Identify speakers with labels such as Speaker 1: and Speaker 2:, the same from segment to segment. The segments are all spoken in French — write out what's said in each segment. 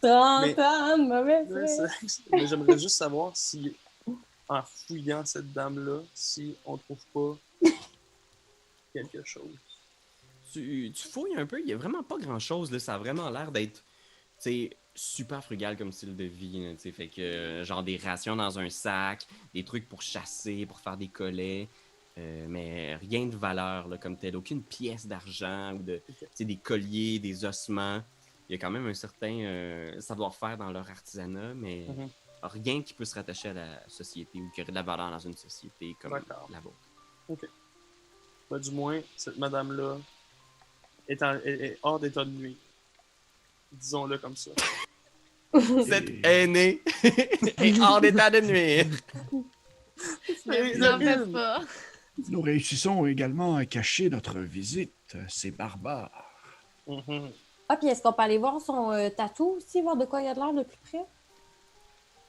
Speaker 1: 30 ans de mauvais
Speaker 2: mais j'aimerais juste savoir si, en fouillant cette dame-là, si on trouve pas quelque chose.
Speaker 3: Tu fouilles un peu, il y a vraiment pas grand-chose, là. Ça a vraiment l'air d'être, super frugal comme style de vie, là, fait que, genre des rations dans un sac, des trucs pour chasser, pour faire des collets, mais rien de valeur, là, comme tel. Aucune pièce d'argent ou des colliers, des ossements. Il y a quand même un certain savoir-faire dans leur artisanat, mais rien qui peut se rattacher à la société ou qui aurait de la valeur dans une société comme la vôtre.
Speaker 2: OK. Ben, du moins, cette madame-là est hors d'état de nuit. Disons-le comme ça.
Speaker 3: Cette aînée est hors d'état de nuire.
Speaker 4: N'en fais pas.
Speaker 5: Nous réussissons également à cacher notre visite, ces barbares.
Speaker 1: Ah, puis est-ce qu'on peut aller voir son tatou aussi, voir de quoi il a de l'air de plus près?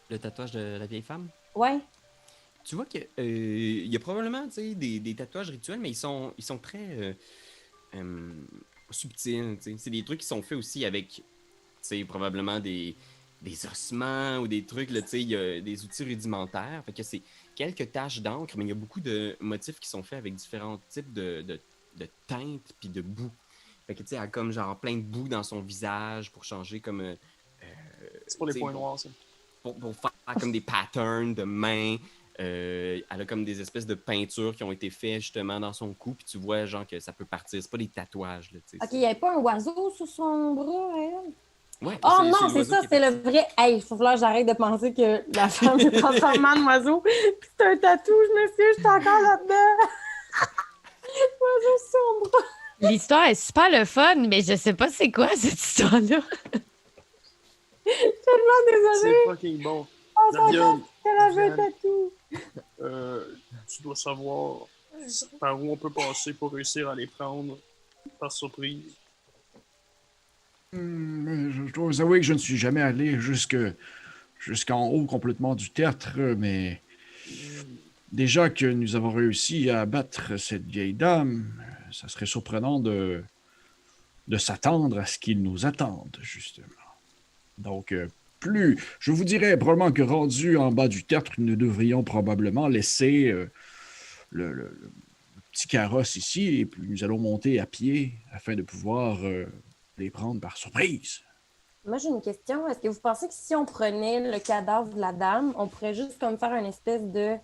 Speaker 3: Le tatouage de la vieille femme?
Speaker 1: Ouais.
Speaker 3: Tu vois que il y a probablement des tatouages rituels, mais ils sont très subtils. C'est des trucs qui sont faits aussi avec probablement des ossements ou des trucs, il y a des outils rudimentaires. Fait que c'est quelques taches d'encre, mais il y a beaucoup de motifs qui sont faits avec différents types de teintes puis de boue. Fait que elle a comme genre plein de boue dans son visage pour changer comme...
Speaker 2: c'est pour les points noirs, ça.
Speaker 3: Pour faire comme des patterns de mains. Elle a comme des espèces de peintures qui ont été faites justement dans son cou, puis tu vois genre que ça peut partir. C'est pas des tatouages. Là,
Speaker 1: OK, il n'y avait pas un oiseau sur son bras, elle?
Speaker 3: Ouais,
Speaker 1: oh non, c'est ça, c'est le vrai. Hey, il faut que j'arrête de penser que la femme est transformée en oiseau. Puis c'est un tatou, je me suis, je suis encore là-dedans. Oiseau sur son bras.
Speaker 4: L'histoire est super le fun, mais je sais pas c'est quoi cette histoire-là.
Speaker 1: Je suis tellement désolée.
Speaker 2: C'est fucking bon.
Speaker 1: On s'entend qu'elle avait un tatou.
Speaker 2: Tu dois savoir par où on peut passer pour réussir à les prendre par surprise.
Speaker 5: Je dois vous avouer que je ne suis jamais allé jusqu'en haut complètement du tertre, mais déjà que nous avons réussi à abattre cette vieille dame, ça serait surprenant de s'attendre à ce qu'ils nous attendent, justement. Donc, je vous dirais probablement que rendu en bas du tertre, nous devrions probablement laisser le petit carrosse ici, et puis nous allons monter à pied afin de pouvoir les prendre par surprise.
Speaker 1: Moi, j'ai une question. Est-ce que vous pensez que si on prenait le cadavre de la dame, on pourrait juste comme faire une espèce de...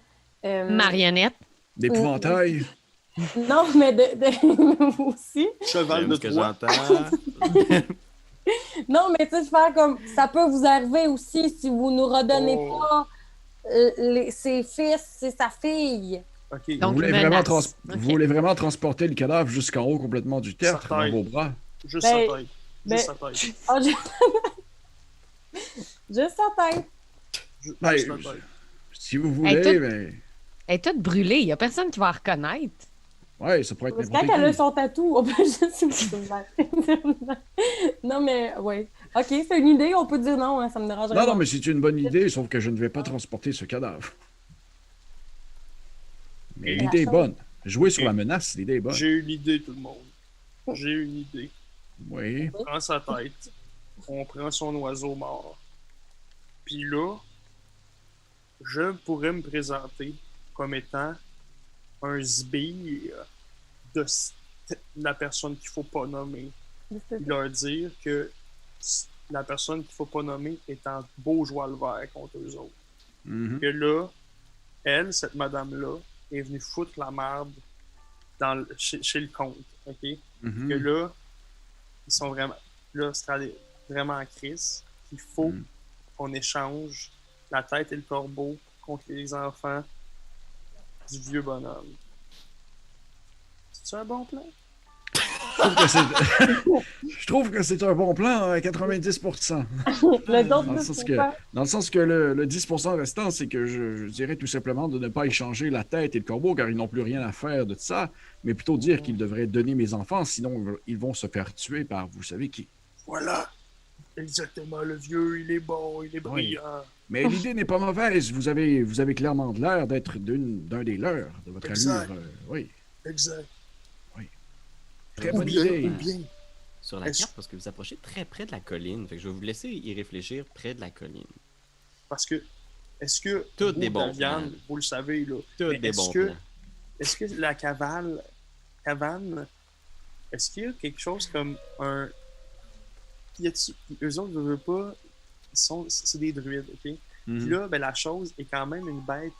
Speaker 4: marionnette.
Speaker 5: D'épouvantail?
Speaker 1: Non, mais de aussi.
Speaker 2: Cheval de Troie.
Speaker 1: Non, mais tu sais, faire comme... Ça peut vous arriver aussi si vous nous redonnez pas ses fils et sa fille.
Speaker 2: Okay.
Speaker 5: Donc, vous voulez vraiment transporter le cadavre jusqu'en haut complètement du tertre dans vos bras?
Speaker 2: Juste sa tête. Juste sa tête.
Speaker 1: Oh, juste sa tête.
Speaker 2: Juste sa tête.
Speaker 5: Si vous voulez, mais...
Speaker 4: Elle est toute brûlée. Il n'y a personne qui va la reconnaître.
Speaker 5: Oui, ça pourrait être
Speaker 1: Parce
Speaker 5: n'importe
Speaker 1: quand
Speaker 5: qui.
Speaker 1: elle a son tatou, on peut juste... Non, mais oui. OK, c'est une idée. On peut dire non, hein, ça me dérange
Speaker 5: Non, mais c'est une bonne idée, sauf que je ne vais pas transporter ce cadavre. Mais l'idée est bonne. Jouer sur la menace, l'idée est bonne.
Speaker 2: J'ai une idée, tout le monde. J'ai une idée.
Speaker 5: Oui.
Speaker 2: On prend sa tête. On prend son oiseau mort. Puis là, je pourrais me présenter comme étant un sbire de la personne qu'il ne faut pas nommer. Puis leur dire que la personne qu'il ne faut pas nommer est en beau joie le vert contre eux autres.
Speaker 5: Mm-hmm.
Speaker 2: Que là, elle, cette madame-là, est venue foutre la merde chez le comte. OK?
Speaker 5: Mm-hmm.
Speaker 2: Que là, ils sont vraiment. Là, c'est vraiment en crise. Il faut qu'on échange la tête et le corbeau contre les enfants du vieux bonhomme. C'est un bon plan?
Speaker 5: Je trouve que c'est un bon plan à 90%. Dans le sens que le 10% restant, c'est que je dirais tout simplement de ne pas échanger la tête et le corbeau, car ils n'ont plus rien à faire de ça, mais plutôt dire qu'ils devraient donner mes enfants, sinon ils vont se faire tuer par vous savez qui.
Speaker 2: Voilà! Exactement, le vieux, il est bon, il est brillant. Oui.
Speaker 5: Mais l'idée n'est pas mauvaise. Vous avez clairement de l'air d'être d'un des leurs, de votre allure. Oui.
Speaker 2: Exact.
Speaker 5: Oui. Très bonne idée.
Speaker 2: Ou bien,
Speaker 3: sur la
Speaker 2: Est-ce-
Speaker 3: carte parce que vous approchez très près de la colline. Fait que je vais vous laisser y réfléchir près de la colline.
Speaker 2: Parce que, est-ce que,
Speaker 3: Tout
Speaker 2: vous,
Speaker 3: des bons
Speaker 2: Daviane,
Speaker 3: plans.
Speaker 2: vous le savez, là,
Speaker 3: Tout
Speaker 2: mais
Speaker 3: des bons plans.
Speaker 2: est-ce que la cabane, est-ce qu'il y a quelque chose comme un... Eux autres ne veulent pas, c'est des druides, ok? Puis là, ben, la chose est quand même une bête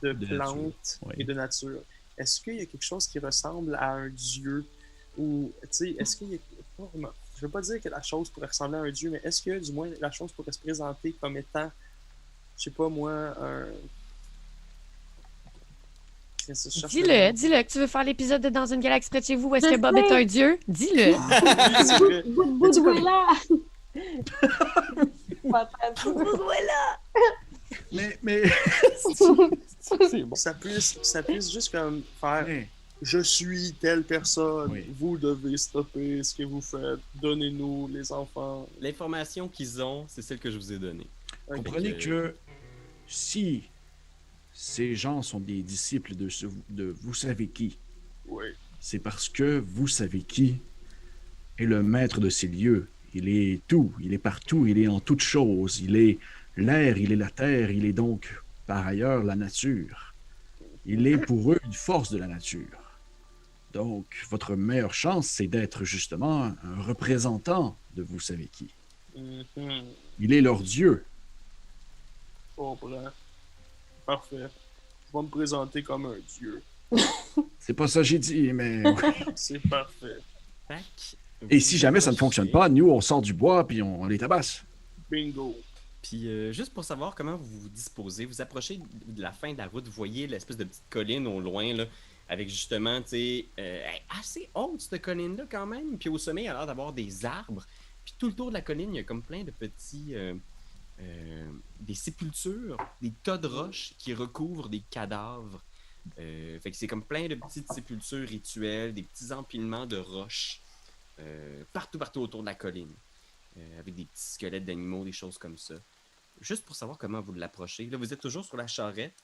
Speaker 2: de
Speaker 5: De
Speaker 2: plantes
Speaker 5: nature, oui.
Speaker 2: et de nature. Est-ce qu'il y a quelque chose qui ressemble à un dieu? Ou, tu sais, est-ce qu'il y a... pas vraiment- Je veux pas dire que la chose pourrait ressembler à un dieu, mais est-ce que, du moins, la chose pourrait se présenter comme étant, je sais pas moi, un... Je cherche le
Speaker 4: Dis-le,
Speaker 2: mot.
Speaker 4: dis-le que tu veux faire l'épisode de Dans une galaxie près de chez vous où est-ce
Speaker 1: Je
Speaker 4: que Bob
Speaker 1: sais.
Speaker 4: est un dieu. Dis-le.
Speaker 2: Oui, c'est vrai.
Speaker 1: Boudouella!
Speaker 5: Mais...
Speaker 3: C'est bon.
Speaker 2: Ça puisse juste comme faire
Speaker 5: mais-
Speaker 2: je suis telle personne,
Speaker 5: Oui.
Speaker 2: vous devez stopper ce que vous faites, donnez-nous les enfants.
Speaker 3: L'information qu'ils ont, c'est celle que je vous ai donnée.
Speaker 2: Ok.
Speaker 5: Comprenez
Speaker 3: Fait
Speaker 5: que si ces gens sont des disciples de vous savez qui,
Speaker 2: Oui.
Speaker 5: c'est parce que vous savez qui est le maître de ces lieux. Il est tout, il est partout, il est en toutes choses. Il est l'air, il est la terre, il est donc par ailleurs la nature. Il est pour eux une force de la nature. Donc, votre meilleure chance, c'est d'être justement un représentant de vous savez qui.
Speaker 2: Mhm.
Speaker 5: Il est leur Dieu.
Speaker 2: Je comprends. Parfait. Je vais me présenter comme un dieu.
Speaker 5: C'est pas ça que j'ai dit, mais...
Speaker 2: C'est parfait.
Speaker 3: Tac.
Speaker 5: Et
Speaker 3: Vous
Speaker 5: si jamais ça ne
Speaker 3: approchez.
Speaker 5: fonctionne pas, nous, on sort du bois puis on les tabasse.
Speaker 2: Bingo.
Speaker 3: Puis juste pour savoir comment vous vous disposez, vous approchez de la fin de la route, vous voyez l'espèce de petite colline au loin, là, avec justement, tu sais, assez haute cette colline-là quand même. Puis au sommet, il y a l'air d'avoir des arbres. Puis tout le tour de la colline, il y a comme plein de petits... des sépultures, des tas de roches qui recouvrent des cadavres. Fait que c'est comme plein de petites sépultures rituelles, des petits empilements de roches partout autour de la colline. Avec des petits squelettes d'animaux, des choses comme ça. Juste pour savoir comment vous l'approchez. Là, vous êtes toujours sur la charrette.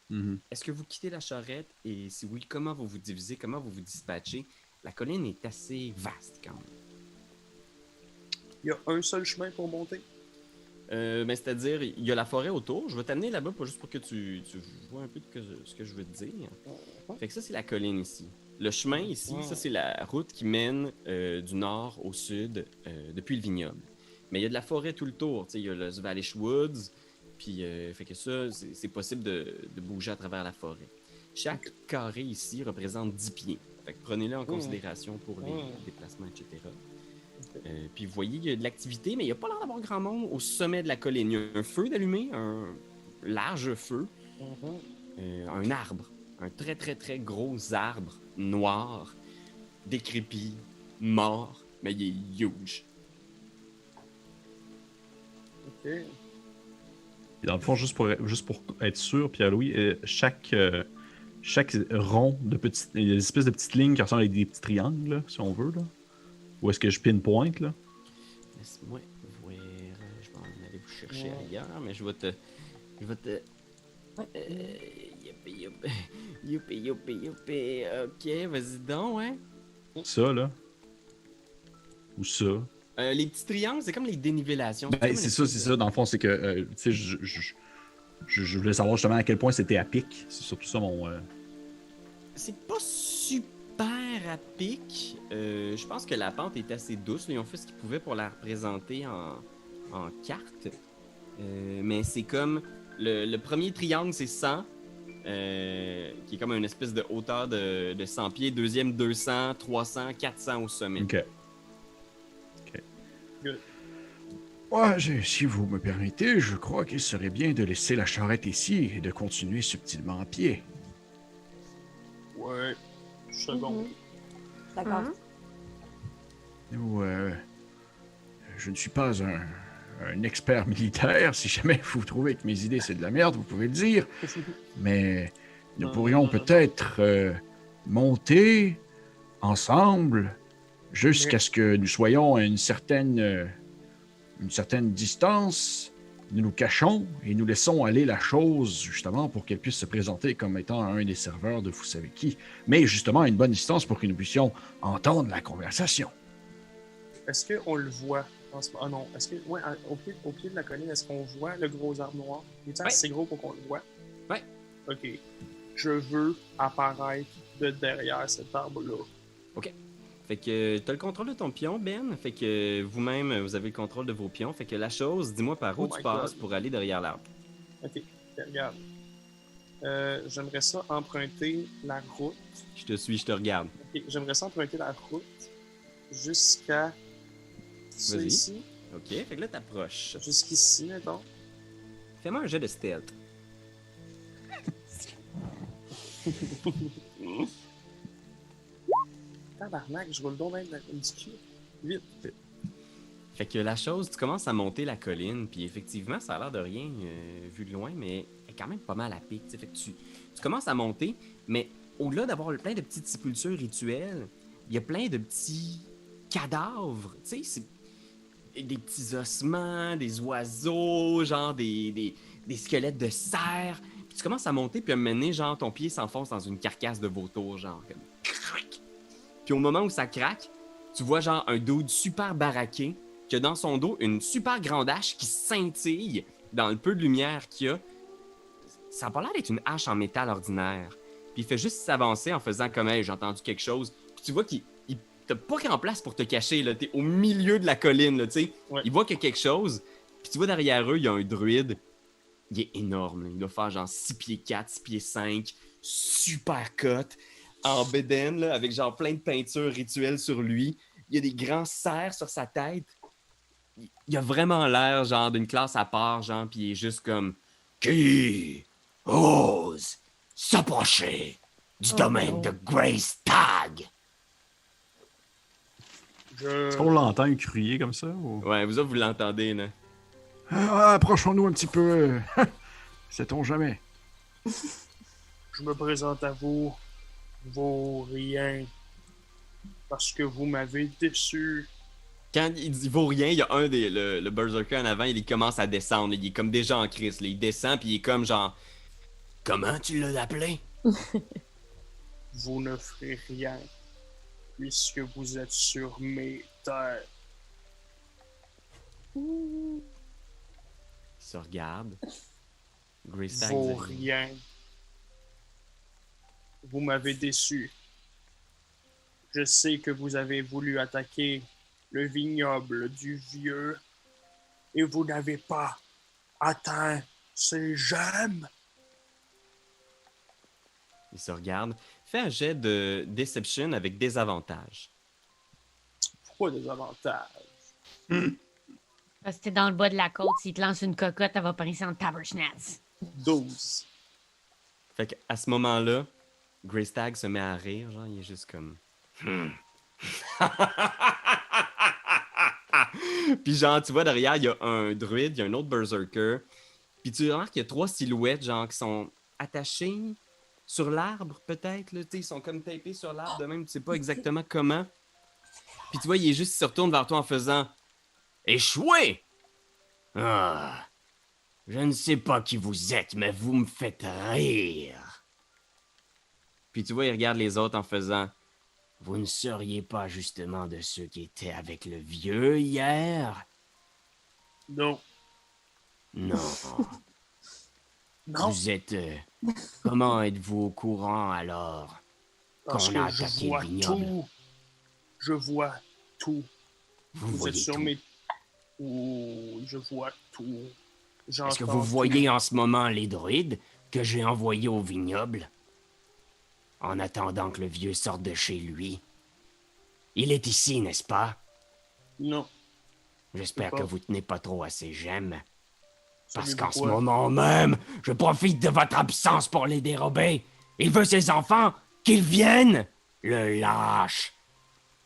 Speaker 3: Est-ce que vous quittez la charrette? Et si oui, comment vous vous divisez? Comment vous vous dispatchez? La colline est assez vaste quand même.
Speaker 2: Il y a un seul chemin pour monter.
Speaker 3: Ben, c'est-à-dire, il y a la forêt autour. Je vais t'amener là-bas juste pour que tu vois un peu ce que je veux te dire. Fait que ça, c'est la colline ici. Le chemin ici, ça, c'est la route qui mène du nord au sud depuis le vignoble. Mais il y a de la forêt tout le tour. Il y a le Svalish Woods. Puis, fait que ça, c'est possible de bouger à travers la forêt. Chaque carré ici représente 10 pieds. Fait que prenez-le en considération pour les déplacements, etc. Puis vous voyez, il y a de l'activité, mais il n'y a pas l'air d'avoir grand monde au sommet de la colline. Il y a un feu d'allumé, un large feu, un arbre, un très très très gros arbre noir, décrépit, mort, mais il est huge.
Speaker 2: Ok.
Speaker 6: Et dans le fond, juste pour être sûr, Pierre-Louis, chaque rond de petites... Il y a des espèces de petites lignes qui ressemblent à des petits triangles, là, si on veut. Là. Où est-ce que je pinpoint, là?
Speaker 3: Laisse-moi voir. Je vais en aller vous chercher ailleurs, mais je vais te... Youpi. Ok, vas-y donc, ouais.
Speaker 6: Ça, là. Ou ça.
Speaker 3: Les petits triangles, c'est comme les dénivellations.
Speaker 6: Ben, c'est ça. Dans le fond, c'est que, tu sais, je voulais savoir justement à quel point c'était à pic. C'est surtout ça mon...
Speaker 3: C'est pas super à pic. Je pense que la pente est assez douce. Ils ont fait ce qu'ils pouvaient pour la représenter en carte. Mais c'est comme... Le premier triangle, c'est 100. Qui est comme une espèce de hauteur de 100 pieds. Deuxième, 200, 300, 400 au sommet.
Speaker 6: OK.
Speaker 5: Ouais, si vous me permettez, je crois qu'il serait bien de laisser la charrette ici et de continuer subtilement à pied.
Speaker 2: Ouais. Seconde.
Speaker 1: D'accord.
Speaker 5: Nous, je ne suis pas un expert militaire. Si jamais vous trouvez que mes idées c'est de la merde, vous pouvez le dire. Mais nous pourrions peut-être monter ensemble jusqu'à ce que nous soyons à une certaine distance. Nous nous cachons et nous laissons aller la chose, justement, pour qu'elle puisse se présenter comme étant un des serveurs de vous savez qui. Mais justement, à une bonne distance pour que nous puissions entendre la conversation.
Speaker 2: Est-ce qu'on le voit en ce moment? Ah non, est-ce que. Ouais, au pied de la colline, est-ce qu'on voit le gros arbre noir? Il est
Speaker 3: Ouais.
Speaker 2: assez gros pour qu'on le voit?
Speaker 3: Ouais.
Speaker 2: Ok. Je veux apparaître de derrière cet arbre-là.
Speaker 3: Fait que t'as le contrôle de ton pion, Ben. Fait que vous-même, vous avez le contrôle de vos pions. Fait que la chose, dis-moi par où
Speaker 2: Oh
Speaker 3: tu
Speaker 2: my
Speaker 3: passes
Speaker 2: God.
Speaker 3: pour aller derrière l'arbre.
Speaker 2: Ok, regarde. J'aimerais ça emprunter la route.
Speaker 3: Je te suis, je te regarde.
Speaker 2: Ok, j'aimerais ça emprunter la route jusqu'à. Ça
Speaker 3: Vas-y.
Speaker 2: ici.
Speaker 3: Ok, fait que là, t'approches.
Speaker 2: Jusqu'ici, mettons.
Speaker 3: Fais-moi un jet de stealth.
Speaker 2: Tabarnak, je roule donc même du cul. Vite.
Speaker 3: Fait que la chose, tu commences à monter la colline, puis effectivement, ça a l'air de rien vu de loin, mais elle est quand même pas mal à pic. Fait que tu commences à monter, mais au-delà d'avoir plein de petites sépultures rituelles, il y a plein de petits cadavres. Tu sais, c'est des petits ossements, des oiseaux, genre des squelettes de cerfs. Puis tu commences à monter, puis à un moment donné, genre ton pied s'enfonce dans une carcasse de vautour, genre comme. Puis au moment où ça craque, tu vois genre un dude super baraqué qui a dans son dos une super grande hache qui scintille dans le peu de lumière qu'il y a. Ça a pas l'air d'être une hache en métal ordinaire. Puis il fait juste s'avancer en faisant comme hey, j'ai entendu quelque chose. Puis tu vois qu'il t'as pas grand place pour te cacher, là. T'es au milieu de la colline, là, tu sais.
Speaker 2: Ouais.
Speaker 3: Il voit qu'il y a quelque chose. Puis tu vois derrière eux, il y a un druide. Il est énorme, là. Il doit faire genre 6 pieds 4, 6 pieds 5, super cut, en bédaine, là, avec genre plein de peintures rituelles sur lui. Il y a des grands cerfs sur sa tête. Il a vraiment l'air genre d'une classe à part, genre, puis il est juste comme qui ose s'approcher du domaine de Greystag.
Speaker 6: Est-ce qu'on l'entend crier comme ça? Ou...
Speaker 3: Ouais, vous autres, vous l'entendez, là.
Speaker 5: Approchons-nous un petit peu. Sait-on jamais.
Speaker 2: Je me présente à vous, Vaurien, parce que vous m'avez déçu.
Speaker 3: Quand il dit vaut rien, il y a un des le berserker en avant, il commence à descendre. Il est comme déjà en crise. Là. Il descend puis il est comme genre. Comment tu l'as appelé?
Speaker 2: Vous ne ferez rien, puisque vous êtes sur mes terres.
Speaker 3: Il se regarde. Greystag.
Speaker 2: Vaurien. Vous m'avez déçu. Je sais que vous avez voulu attaquer le vignoble du vieux et vous n'avez pas atteint ses gemmes.
Speaker 3: Il se regarde. Fais un jet de Deception avec des avantages.
Speaker 2: Pourquoi des avantages?
Speaker 4: Parce que t'es dans le bas de la côte, s'il te lance une cocotte, elle va passer en tabernacle.
Speaker 2: 12.
Speaker 3: Fait qu'à ce moment-là, Greystag se met à rire. Genre, il est juste comme. Puis genre, tu vois derrière, il y a un druide, il y a un autre berserker. Puis tu remarques qu'il y a 3 silhouettes, genre, qui sont attachées sur l'arbre, peut-être. Là, ils sont comme tapés sur l'arbre de même, tu sais pas exactement comment. Puis tu vois, il est juste, il se retourne vers toi en faisant échoué! Ah, je ne sais pas qui vous êtes, mais vous me faites rire. Puis tu vois, il regarde les autres en faisant vous ne seriez pas justement de ceux qui étaient avec le vieux hier?
Speaker 2: Non.
Speaker 3: Non.
Speaker 2: Non,
Speaker 3: Vous êtes. Comment êtes-vous au courant alors?
Speaker 2: parce
Speaker 3: qu'on a
Speaker 2: que je
Speaker 3: attaqué
Speaker 2: vois
Speaker 3: le vignoble.
Speaker 2: tout. Je vois tout.
Speaker 3: Vous
Speaker 2: Vous êtes
Speaker 3: voyez
Speaker 2: sur
Speaker 3: tout.
Speaker 2: mes... Oh, je vois tout.
Speaker 3: Est-ce que
Speaker 2: J'entends
Speaker 3: vous voyez
Speaker 2: tout.
Speaker 3: en ce moment les druides que j'ai envoyés au vignoble? En attendant que le vieux sorte de chez lui. Il est ici, n'est-ce pas?
Speaker 2: Non.
Speaker 3: J'espère
Speaker 2: Pas.
Speaker 3: que vous tenez pas trop à ses gemmes. Parce
Speaker 2: Savez-vous
Speaker 3: qu'en ce
Speaker 2: quoi?
Speaker 3: moment même, je profite de votre absence pour les dérober. Il veut ses enfants, qu'ils viennent. Le lâche.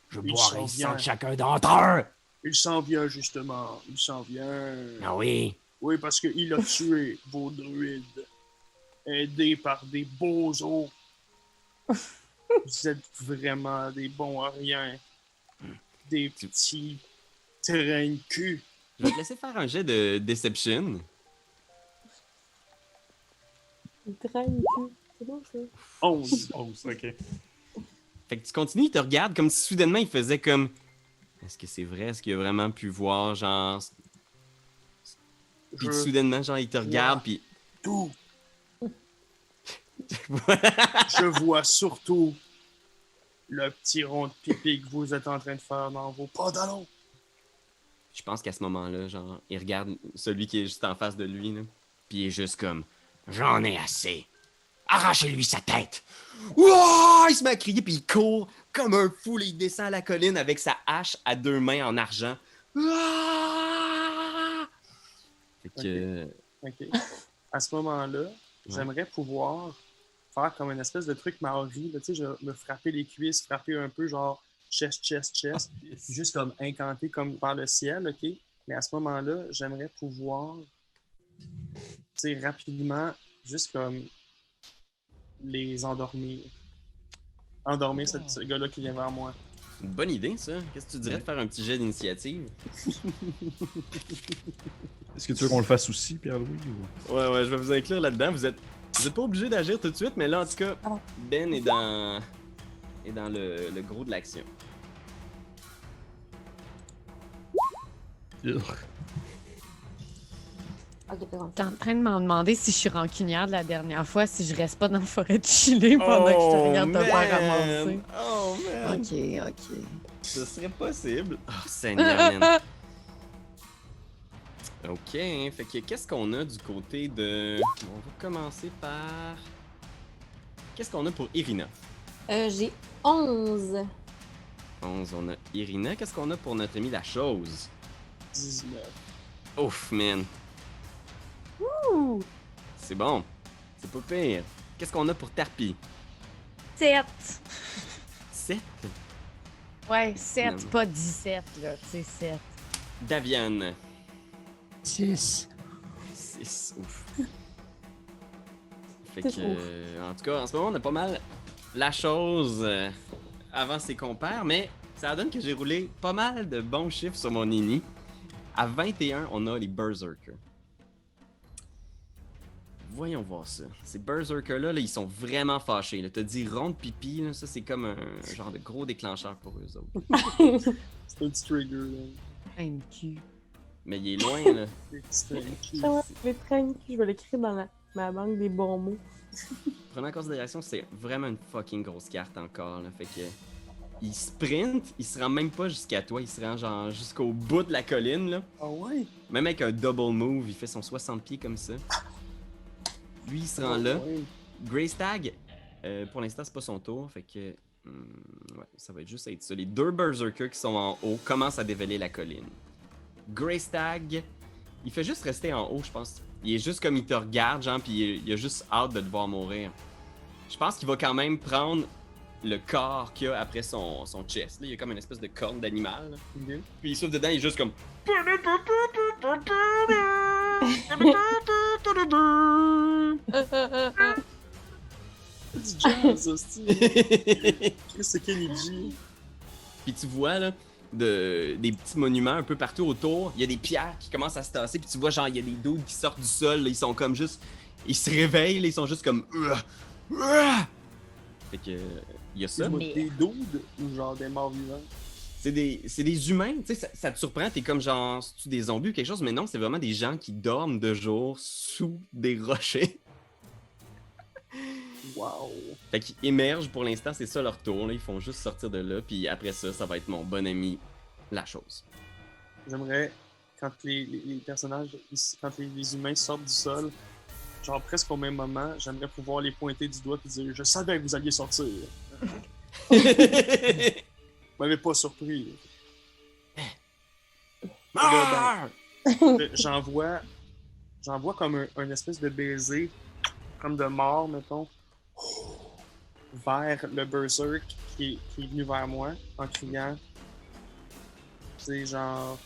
Speaker 3: Je
Speaker 2: Il
Speaker 3: boirai
Speaker 2: s'en
Speaker 3: le sang de
Speaker 2: vient.
Speaker 3: chacun d'entre eux.
Speaker 2: Il s'en vient, justement. Il s'en vient.
Speaker 3: Ah oui?
Speaker 2: Oui, parce qu'il a tué vos druides. Aidés par des bozos. Vous êtes vraiment des bons à rien. Des petits terrains de cul.
Speaker 3: Je vais te laisser faire un jet de Deception.
Speaker 1: Il traîne, c'est bon ça.
Speaker 2: 11.
Speaker 6: 11, ok.
Speaker 3: Fait que tu continues, il te regarde comme si soudainement il faisait comme... Est-ce que c'est vrai? Est-ce qu'il a vraiment pu voir, genre... Puis
Speaker 2: Je
Speaker 3: soudainement, genre, il te regarde, puis...
Speaker 2: tout. Je vois surtout le petit rond de pipi que vous êtes en train de faire dans vos pantalons.
Speaker 3: Je pense qu'à ce moment-là, genre, il regarde celui qui est juste en face de lui, là, puis il est juste comme... J'en ai assez. Arrachez-lui sa tête. Ouah! Il se met à crier, puis il court comme un fou. Là, il descend à la colline avec sa hache à 2 mains en argent. Ouah! Fait que...
Speaker 2: Ok. À ce moment-là, j'aimerais pouvoir faire comme une espèce de truc Maori. Tu sais, je me frapper les cuisses, frapper un peu genre chest, juste comme incanter comme vers le ciel, ok? Mais à ce moment-là, j'aimerais pouvoir, tu sais, rapidement, juste comme les endormir. Endormir ce gars-là qui vient vers moi.
Speaker 3: Une bonne idée, ça. Qu'est-ce que tu dirais de faire un petit jet d'initiative?
Speaker 6: Est-ce que tu veux qu'on le fasse aussi, Pierre-Louis? Ou...
Speaker 3: Ouais, je vais vous inclure là-dedans. Vous êtes pas obligé d'agir tout de suite, mais là, en tout cas, Ben est dans le gros de l'action.
Speaker 1: Ok, c'est bon.
Speaker 4: T'es en train de m'en demander si je suis rancunière de la dernière fois, si je reste pas dans la forêt de chiller pendant que je te regarde te faire ramasser.
Speaker 3: Oh, man!
Speaker 4: Ok.
Speaker 3: Ce serait possible. Oh, Seigneur, man. Ok, fait que qu'est-ce qu'on a du côté de... On va commencer par... Qu'est-ce qu'on a pour Irina?
Speaker 1: J'ai 11.
Speaker 3: 11, on a Irina. Qu'est-ce qu'on a pour notre ami La Chose?
Speaker 2: 19.
Speaker 3: Ouf, man.
Speaker 1: Ouh!
Speaker 3: C'est bon. C'est pas pire. Qu'est-ce qu'on a pour Tarpi?
Speaker 4: 7.
Speaker 3: 7.
Speaker 4: Ouais, 7,
Speaker 3: Non.
Speaker 4: pas 17, là. C'est 7.
Speaker 3: Daviane.
Speaker 5: 6.
Speaker 3: 6. Ouf. Fait que, en tout cas, en ce moment, on a pas mal La Chose avant ses compères, mais ça donne que j'ai roulé pas mal de bons chiffres sur mon Nini. À 21, on a les Berserkers. Voyons voir ça. Ces Berserkers-là, là, ils sont vraiment fâchés. Là. T'as dit rond de pipi, là, ça c'est comme un genre de gros déclencheur pour eux autres.
Speaker 2: C'est un petit trigger, là.
Speaker 4: Un cul.
Speaker 3: Mais il est loin, là.
Speaker 2: Des petits tranquilles.
Speaker 1: Ah ouais, les trains, je vais l'écrire dans ma banque des bons mots.
Speaker 3: Prenant en considération, c'est vraiment une fucking grosse carte encore, là. Fait que... Il sprint, il se rend même pas jusqu'à toi, il se rend genre jusqu'au bout de la colline, là.
Speaker 2: Ah ouais?
Speaker 3: Même avec un double move, il fait son 60 pieds comme ça. Lui, il se rend là.
Speaker 2: Ouais.
Speaker 3: Greystag, pour l'instant, c'est pas son tour, fait que... ouais, ça va juste être ça. Les 2 Berserkers qui sont en haut commencent à dévaler la colline. Greystag, il fait juste rester en haut, je pense. Il est juste comme il te regarde, genre, puis il a juste hâte de te voir mourir. Je pense qu'il va quand même prendre le corps qu'il a après son chest. Là, il y a comme une espèce de corne d'animal. Là.
Speaker 2: Ok.
Speaker 3: Puis il souffle dedans, il est juste comme...
Speaker 2: Petit jazz, hostie. Chris, c'est Kenny G.
Speaker 3: Puis tu vois, là, des petits monuments un peu partout autour. Il y a des pierres qui commencent à se tasser. Puis tu vois, genre, il y a des dudes qui sortent du sol. Là, ils sont comme juste... Ils se réveillent, là, ils sont juste comme... Fait que... Il y a ça.
Speaker 2: Des dudes ou genre des morts vivants?
Speaker 3: C'est des humains, tu sais, ça te surprend, t'es comme genre, c'est-tu des zombies ou quelque chose, mais non, c'est vraiment des gens qui dorment de jour sous des rochers.
Speaker 2: Wow.
Speaker 3: Fait qu'ils émergent pour l'instant, c'est ça leur tour, là. Ils font juste sortir de là, puis après ça, ça va être mon bon ami, La Chose.
Speaker 2: J'aimerais, quand les personnages, quand les humains sortent du sol, genre presque au même moment, j'aimerais pouvoir les pointer du doigt et dire « Je savais que vous alliez sortir. » Vous m'avez pas surpris.
Speaker 3: Meurs!
Speaker 2: J'envoie comme un espèce de baiser, comme de mort, mettons, vers le berserk qui est venu vers moi en criant. C'est genre,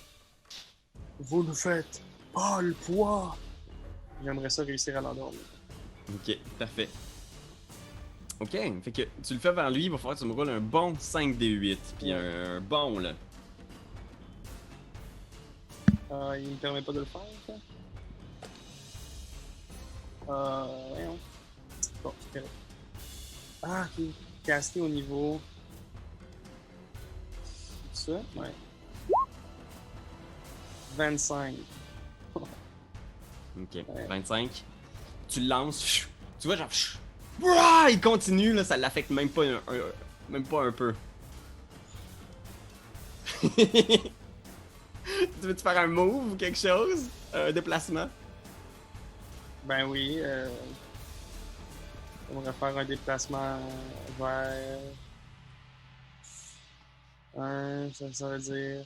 Speaker 2: vous nous faites pas le poids. J'aimerais ça réussir à l'endormir.
Speaker 3: Ok, parfait. Ok, fait que tu le fais vers lui, il va falloir que tu me roules un bon 5d8, puis un bon là.
Speaker 2: Il me permet pas de le faire, ça? Voyons. Bon, c'est correct. Ah, ok. Casté au niveau... Ça? Ouais. 25.
Speaker 3: Ok, 25. Tu le lances, tu vois, genre. Ouah, il continue, là, ça l'affecte même pas même pas un peu. Tu veux-tu faire un move ou quelque chose? Un déplacement?
Speaker 2: Ben oui, on va faire un déplacement vers. Ça veut dire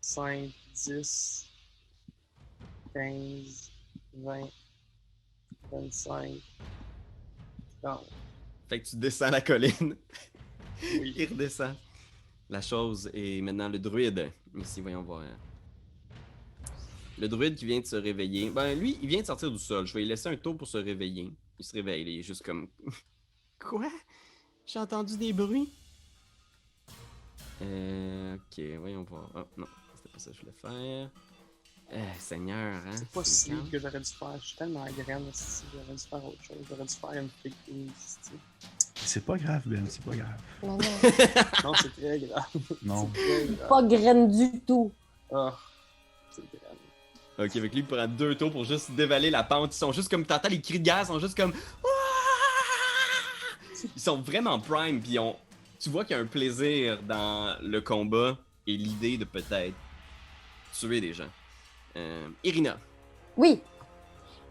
Speaker 2: 5, 10, 15, 20, 25, 30.
Speaker 3: Fait que tu descends la colline.
Speaker 2: Oui.
Speaker 3: Il redescend. La chose est maintenant le druide. Ici, voyons voir. Le druide qui vient de se réveiller. Ben, lui, il vient de sortir du sol. Je vais lui laisser un tour pour se réveiller. Il se réveille, il est juste comme. Quoi? J'ai entendu des bruits. Ok, voyons voir. Oh, non, c'était pas ça que je voulais faire. Seigneur, hein.
Speaker 2: C'est pas
Speaker 3: c'est
Speaker 2: si
Speaker 3: calme.
Speaker 2: que j'aurais dû faire. Je suis tellement graine ici. J'aurais dû faire autre chose. J'aurais dû faire une fake news ici.
Speaker 6: C'est pas grave, Ben, c'est pas grave.
Speaker 1: Non, non.
Speaker 2: Non, c'est très grave.
Speaker 6: Non.
Speaker 2: C'est très grave.
Speaker 1: Pas graine du tout.
Speaker 2: Ah, c'est grave.
Speaker 3: Ok, avec lui, il prend 2 tours pour juste dévaler la pente. Ils sont juste comme. T'entends les cris de guerre, ils sont juste comme. Ils sont vraiment prime, puis tu vois qu'il y a un plaisir dans le combat et l'idée de peut-être tuer des gens. Irina.
Speaker 1: Oui.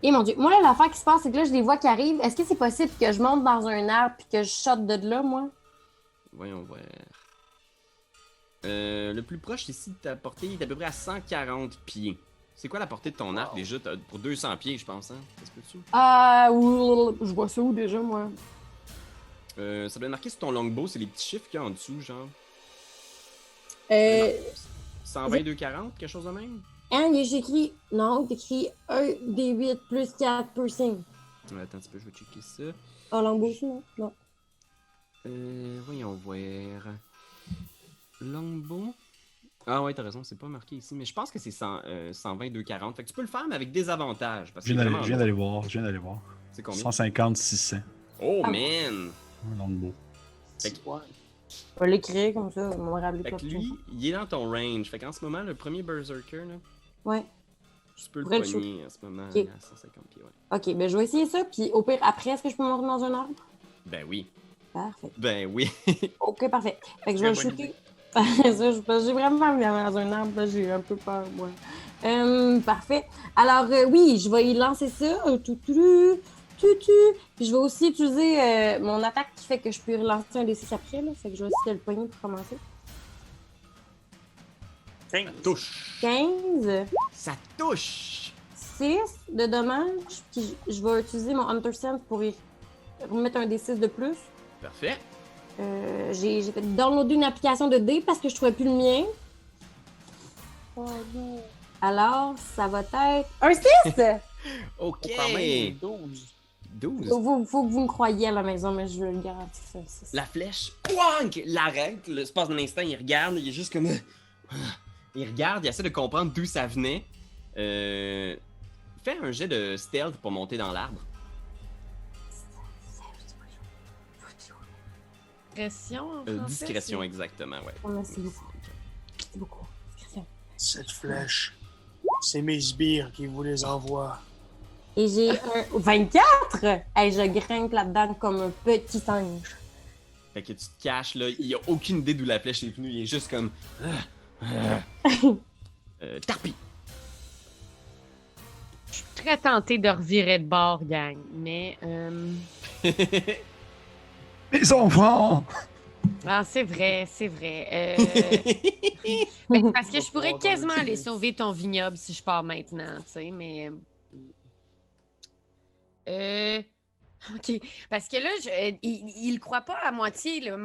Speaker 1: Et mon Dieu. Moi, là, l'affaire qui se passe, c'est que là, je les vois qui arrivent. Est-ce que c'est possible que je monte dans un arbre puis que je shot de là, moi?
Speaker 3: Voyons voir. Le plus proche ici de ta portée, il est à peu près à 140 pieds. C'est quoi la portée de ton arc déjà? Pour 200 pieds, je pense, hein? Ça se peut-tu?
Speaker 1: Je vois ça où déjà, moi?
Speaker 3: Ça doit être marqué sur ton longbow, c'est les petits chiffres qu'il y a en dessous, genre. 122-40, quelque chose de même?
Speaker 1: Hein, j'ai écrit. Non, t'as écrit 1 D8 plus 4 piercing.
Speaker 3: Attends un petit peu, je vais checker ça.
Speaker 1: En longbow aussi, non? Non.
Speaker 3: Voyons voir. Longbow. Ah ouais, t'as raison, c'est pas marqué ici, mais je pense que c'est 122-40. Fait que tu peux le faire, mais avec des avantages. Parce que
Speaker 6: Je
Speaker 3: c'est
Speaker 6: viens
Speaker 3: vraiment
Speaker 6: d'aller
Speaker 3: lourd.
Speaker 6: voir, je viens d'aller voir.
Speaker 3: C'est combien?
Speaker 6: 150-600.
Speaker 3: Oh
Speaker 1: Ah.
Speaker 3: man!
Speaker 6: Un longbow.
Speaker 3: Fait que-
Speaker 2: Ouais.
Speaker 1: Je vais l'écrire comme ça, on va me rappeler
Speaker 3: Fait
Speaker 1: pas
Speaker 3: que
Speaker 1: de
Speaker 3: lui, il est dans ton range. Fait qu'en ce moment, le premier Berserker, là,
Speaker 1: Ouais.
Speaker 3: tu peux le
Speaker 1: Pourrais le
Speaker 3: pogner en ce moment
Speaker 1: Ok.
Speaker 3: à 150 pieds. Ouais.
Speaker 1: Ok, ben je vais essayer ça, puis au pire, après, est-ce que je peux monter dans un arbre?
Speaker 3: Ben oui.
Speaker 1: Parfait.
Speaker 3: Ben oui.
Speaker 1: Ok, parfait. Fait que je vais le
Speaker 2: Très bonne
Speaker 1: shooter. J'ai vraiment mis dans un arbre, là, j'ai un peu peur, moi. Parfait. Alors, oui, je vais y lancer ça. Puis je vais aussi utiliser mon attaque qui fait que je peux relancer un D6 après, là. Fait que je vais essayer de le pogner pour commencer.
Speaker 2: 15.
Speaker 3: Touche.
Speaker 1: 15,
Speaker 3: Ça touche.
Speaker 1: 6 de dommages, puis je vais utiliser mon Hunter Sense pour y remettre un D6 de plus.
Speaker 3: Parfait.
Speaker 1: J'ai fait downloader une application de dés parce que je trouvais plus le mien.
Speaker 2: Oh non.
Speaker 1: Alors, ça va être un 6!
Speaker 3: Ok.
Speaker 2: Quand même 12.
Speaker 3: 12.
Speaker 1: Faut que vous me croyiez à la maison, mais je le garantis que c'est un 6.
Speaker 3: La flèche, pouank, l'arrête. L'espace d'un instant, il regarde, il est juste comme. Il regarde, il essaie de comprendre d'où ça venait. Fais un jet de stealth pour monter dans l'arbre.
Speaker 4: Discrétion, en français,
Speaker 3: Discrétion,
Speaker 4: c'est-
Speaker 3: exactement, ouais.
Speaker 1: Oh, merci beaucoup. Merci beaucoup. Discrétion.
Speaker 2: Cette flèche, c'est mes sbires qui vous les envoient.
Speaker 1: Et j'ai un 24! Hey, je grimpe là-dedans comme un petit singe.
Speaker 3: Fait que tu te caches, là, il a aucune idée d'où la flèche est venue, il est juste comme. Tarpi!
Speaker 4: Je suis très tentée de revirer de bord, gang, mais...
Speaker 5: Les enfants!
Speaker 4: Ah, c'est vrai, c'est vrai. Ben, parce que je pourrais quasiment aller sauver ton vignoble si je pars maintenant, tu sais, mais... OK. Parce que là, ils le croient pas à moitié, là,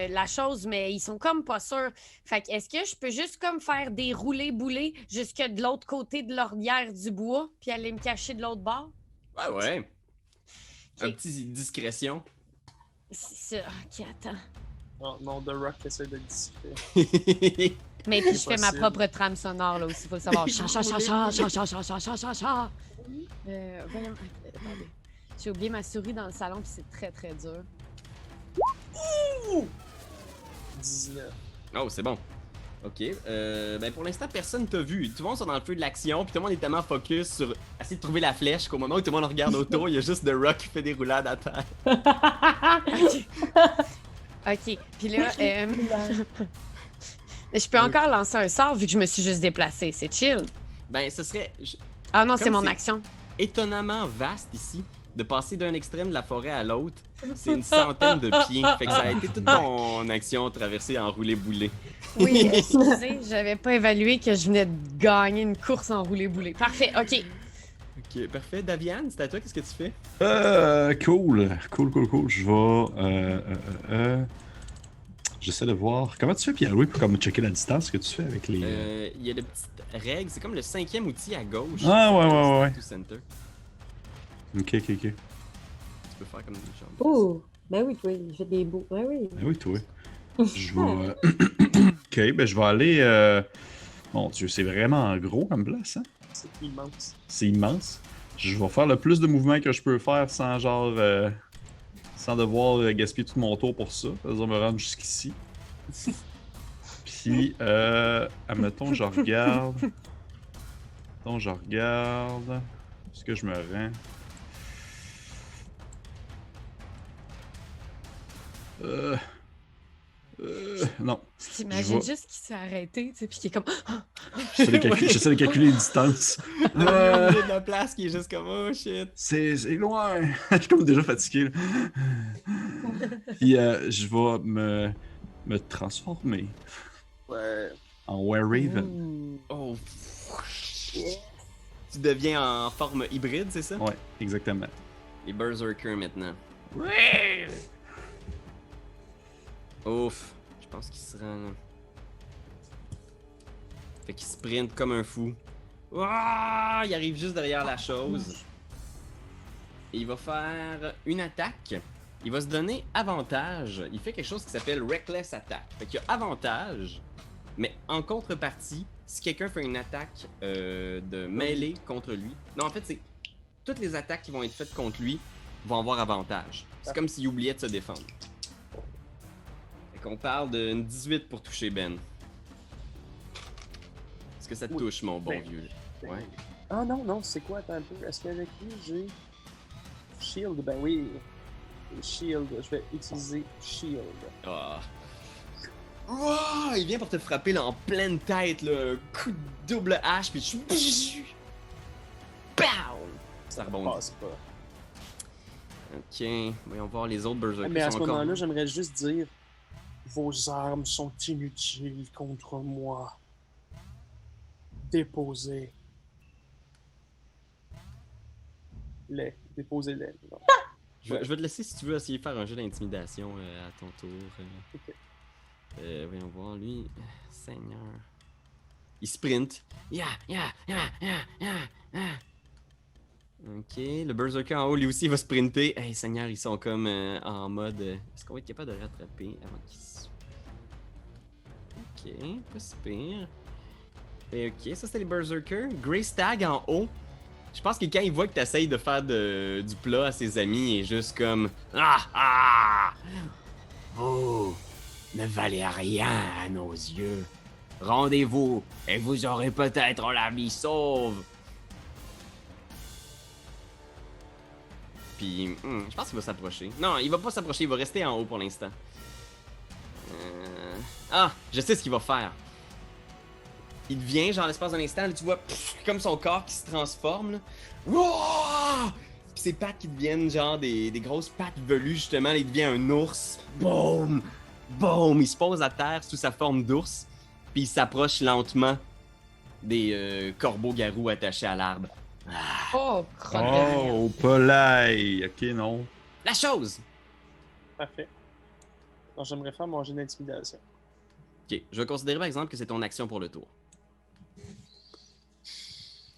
Speaker 4: la chose, mais ils sont comme pas sûrs. Fait que est-ce que je peux juste comme faire des roulés-boulés jusque de l'autre côté de l'ornière du bois, puis aller me cacher de l'autre bord?
Speaker 3: Ouais. Un
Speaker 4: Ok.
Speaker 3: petit discrétion.
Speaker 4: C'est ça. OK, attends.
Speaker 2: Non, The Rock essaie de discret.
Speaker 4: Mais puis je
Speaker 2: C'est
Speaker 4: fais ma
Speaker 2: possible.
Speaker 4: propre trame sonore, là aussi, faut le savoir. Cha, cha, cha, cha, cha, cha, cha, cha, cha, cha, cha. Voyons, attendez. J'ai oublié ma souris dans le salon, puis c'est très, très dur.
Speaker 2: 19.
Speaker 3: Oh, c'est bon. Ok, ben pour l'instant, personne t'a vu. Tout le monde sont dans le feu de l'action, puis tout le monde est tellement focus sur essayer de trouver la flèche qu'au moment où tout le monde regarde autour, il y a juste The Rock qui fait des roulades à terre.
Speaker 4: OK. Puis là, je peux encore lancer un sort vu que je me suis juste déplacée. C'est chill.
Speaker 3: Ben, ce serait
Speaker 4: Ah non,
Speaker 3: Comme
Speaker 4: c'est mon
Speaker 3: c'est-
Speaker 4: action.
Speaker 3: étonnamment vaste ici, de passer d'un extrême de la forêt à l'autre. C'est une centaine de pieds, fait que ça a été toute ton action traversée en roulé-boulé.
Speaker 4: Oui, excusez, j'avais pas évalué que je venais de gagner une course en roulé-boulé. Parfait, OK.
Speaker 3: Ok, parfait. Daviane, c'est à toi, qu'est-ce que tu fais?
Speaker 6: Cool. Je vais. J'essaie de voir. Comment tu fais, Pierre-Louis, pour comme checker la distance que tu fais avec les.
Speaker 3: Il y a des petites règles, c'est comme le 5e outil à gauche.
Speaker 6: Ah, ouais,
Speaker 3: C'est
Speaker 6: ouais, ouais.
Speaker 3: to center.
Speaker 6: Ok.
Speaker 3: Tu peux faire comme des jambes.
Speaker 1: Oh, ben oui, toi, j'ai des beaux. Ben oui.
Speaker 6: Ben oui, toi. Je vais. Ok, ben je vais aller. Mon Dieu, c'est vraiment gros comme place, hein?
Speaker 2: C'est immense.
Speaker 6: C'est immense. Je vais faire le plus de mouvements que je peux faire sans genre. Sans devoir gaspiller tout mon tour pour ça. Ça va me rendre jusqu'ici. Puis, admettons, je regarde. Est-ce que je me rends? Non.
Speaker 4: T'imagines
Speaker 6: Je vais-
Speaker 4: juste qu'il s'est arrêté, tu sais, puis qu'il est comme...
Speaker 6: J'essaie de calculer les distances.
Speaker 3: Il y a de la place qui est juste comme oh shit.
Speaker 6: C'est loin. Je suis comme déjà fatigué. Là. Puis je vais me transformer
Speaker 2: Ouais.
Speaker 6: en Were-Raven.
Speaker 3: Oh. Tu deviens en forme hybride, c'est ça?
Speaker 6: Ouais, exactement.
Speaker 3: Les Berserkers maintenant. Ouf. Je pense qu'il se rend là. Fait qu'il sprint comme un fou. Ouah! Il arrive juste derrière la chose. Et il va faire une attaque. Il va se donner avantage. Il fait quelque chose qui s'appelle Reckless Attack. Fait qu'il a avantage, mais en contrepartie, si quelqu'un fait une attaque de mêlée contre lui... Non, en fait, c'est... Toutes les attaques qui vont être faites contre lui vont avoir avantage. C'est comme s'il oubliait de se défendre. Fait qu'on parle d'une 18 pour toucher Ben. Est-ce que ça te
Speaker 2: Oui.
Speaker 3: touche, mon bon
Speaker 2: Ben,
Speaker 3: vieux?
Speaker 2: ben,
Speaker 3: Ouais.
Speaker 2: Ah non, c'est quoi, attends un peu. Est-ce qu'avec lui, j'ai. Shield, ben oui. Shield, je vais utiliser Shield.
Speaker 3: Ah. Ouah, il vient pour te frapper là, en pleine tête, là, un coup de double hache, puis tu... Pow! Ça rebondit.
Speaker 2: Passe pas.
Speaker 3: Ok, voyons voir les autres berserkers.
Speaker 2: Mais à
Speaker 3: sont
Speaker 2: ce
Speaker 3: encore-
Speaker 2: moment-là, j'aimerais juste dire vos armes sont inutiles contre moi. Déposez. Déposez-les. Non.
Speaker 3: Je vais te laisser si tu veux essayer de faire un jeu d'intimidation à ton tour.
Speaker 2: Ok.
Speaker 3: Voyons voir, lui. Seigneur. Il sprint. Ya. Ok, le berserker en haut, lui aussi, il va sprinter. Hey, Seigneur, ils sont comme en mode. Est-ce qu'on va être capable de rattraper avant qu'ils se. Ok, pas si pire. Et ok, ça c'était les berserkers. Grey Stag en haut. Je pense que quand il voit que tu essayes de faire du plat à ses amis, il est juste comme Ah! Vous ne valez rien à nos yeux. Rendez-vous et vous aurez peut-être la vie sauve. Puis, je pense qu'il va s'approcher. Non, il va pas s'approcher, il va rester en haut pour l'instant. Ah, je sais ce qu'il va faire. Il vient, genre, l'espace d'un instant, là, tu vois, comme son corps qui se transforme, là. Wouah! Puis ses pattes qui deviennent, genre, des grosses pattes velues, justement, là, il devient un ours. Boum! Boum! Il se pose à terre sous sa forme d'ours, puis il s'approche lentement des corbeaux-garous attachés à l'arbre.
Speaker 4: Oh, crotte de merde.
Speaker 6: Oh, Polai! Ok, non.
Speaker 3: La chose!
Speaker 2: Parfait. Donc, j'aimerais faire mon jeu d'intimidation.
Speaker 3: Ok, je vais considérer par exemple que c'est ton action pour le tour.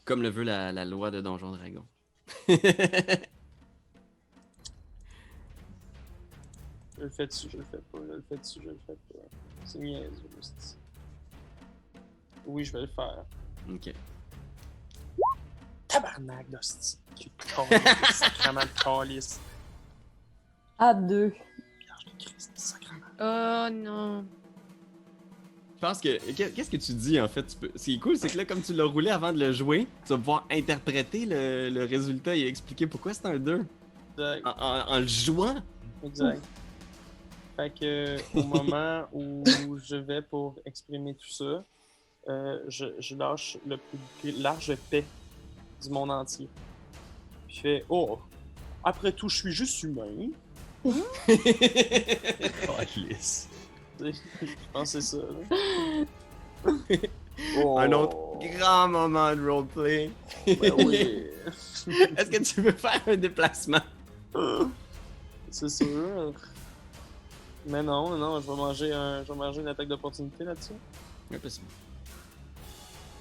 Speaker 3: Comme le veut la loi de Donjon Dragon.
Speaker 2: Je le fais dessus, je le fais pas. Je le fais dessus, je le fais pas. C'est niaiseux, c'est... Oui, je vais le faire.
Speaker 3: Ok.
Speaker 2: Tabarnak d'hostie. Tu calice, sacrement de calice.
Speaker 1: À 2.
Speaker 2: Christ, sacrement.
Speaker 4: Oh non.
Speaker 3: pense que. Qu'est-ce que tu dis en fait? Ce qui est cool, c'est que là, comme tu l'as roulé avant de le jouer, tu vas pouvoir interpréter le résultat et expliquer pourquoi c'est un 2
Speaker 2: Exact.
Speaker 3: en le jouant.
Speaker 2: Exact. Fait que au moment où je vais pour exprimer tout ça, je lâche le plus large paix du monde entier. Puis je fais oh, après tout, je suis juste humain.
Speaker 6: Oh, Alice.
Speaker 2: Je pense que c'est ça. Là. Oh.
Speaker 3: Un autre grand moment de roleplay.
Speaker 2: Ben oui.
Speaker 3: Est-ce que tu veux faire un déplacement?
Speaker 2: C'est sûr. Mais non, je vais manger une attaque d'opportunité là-dessus.
Speaker 3: Impossible.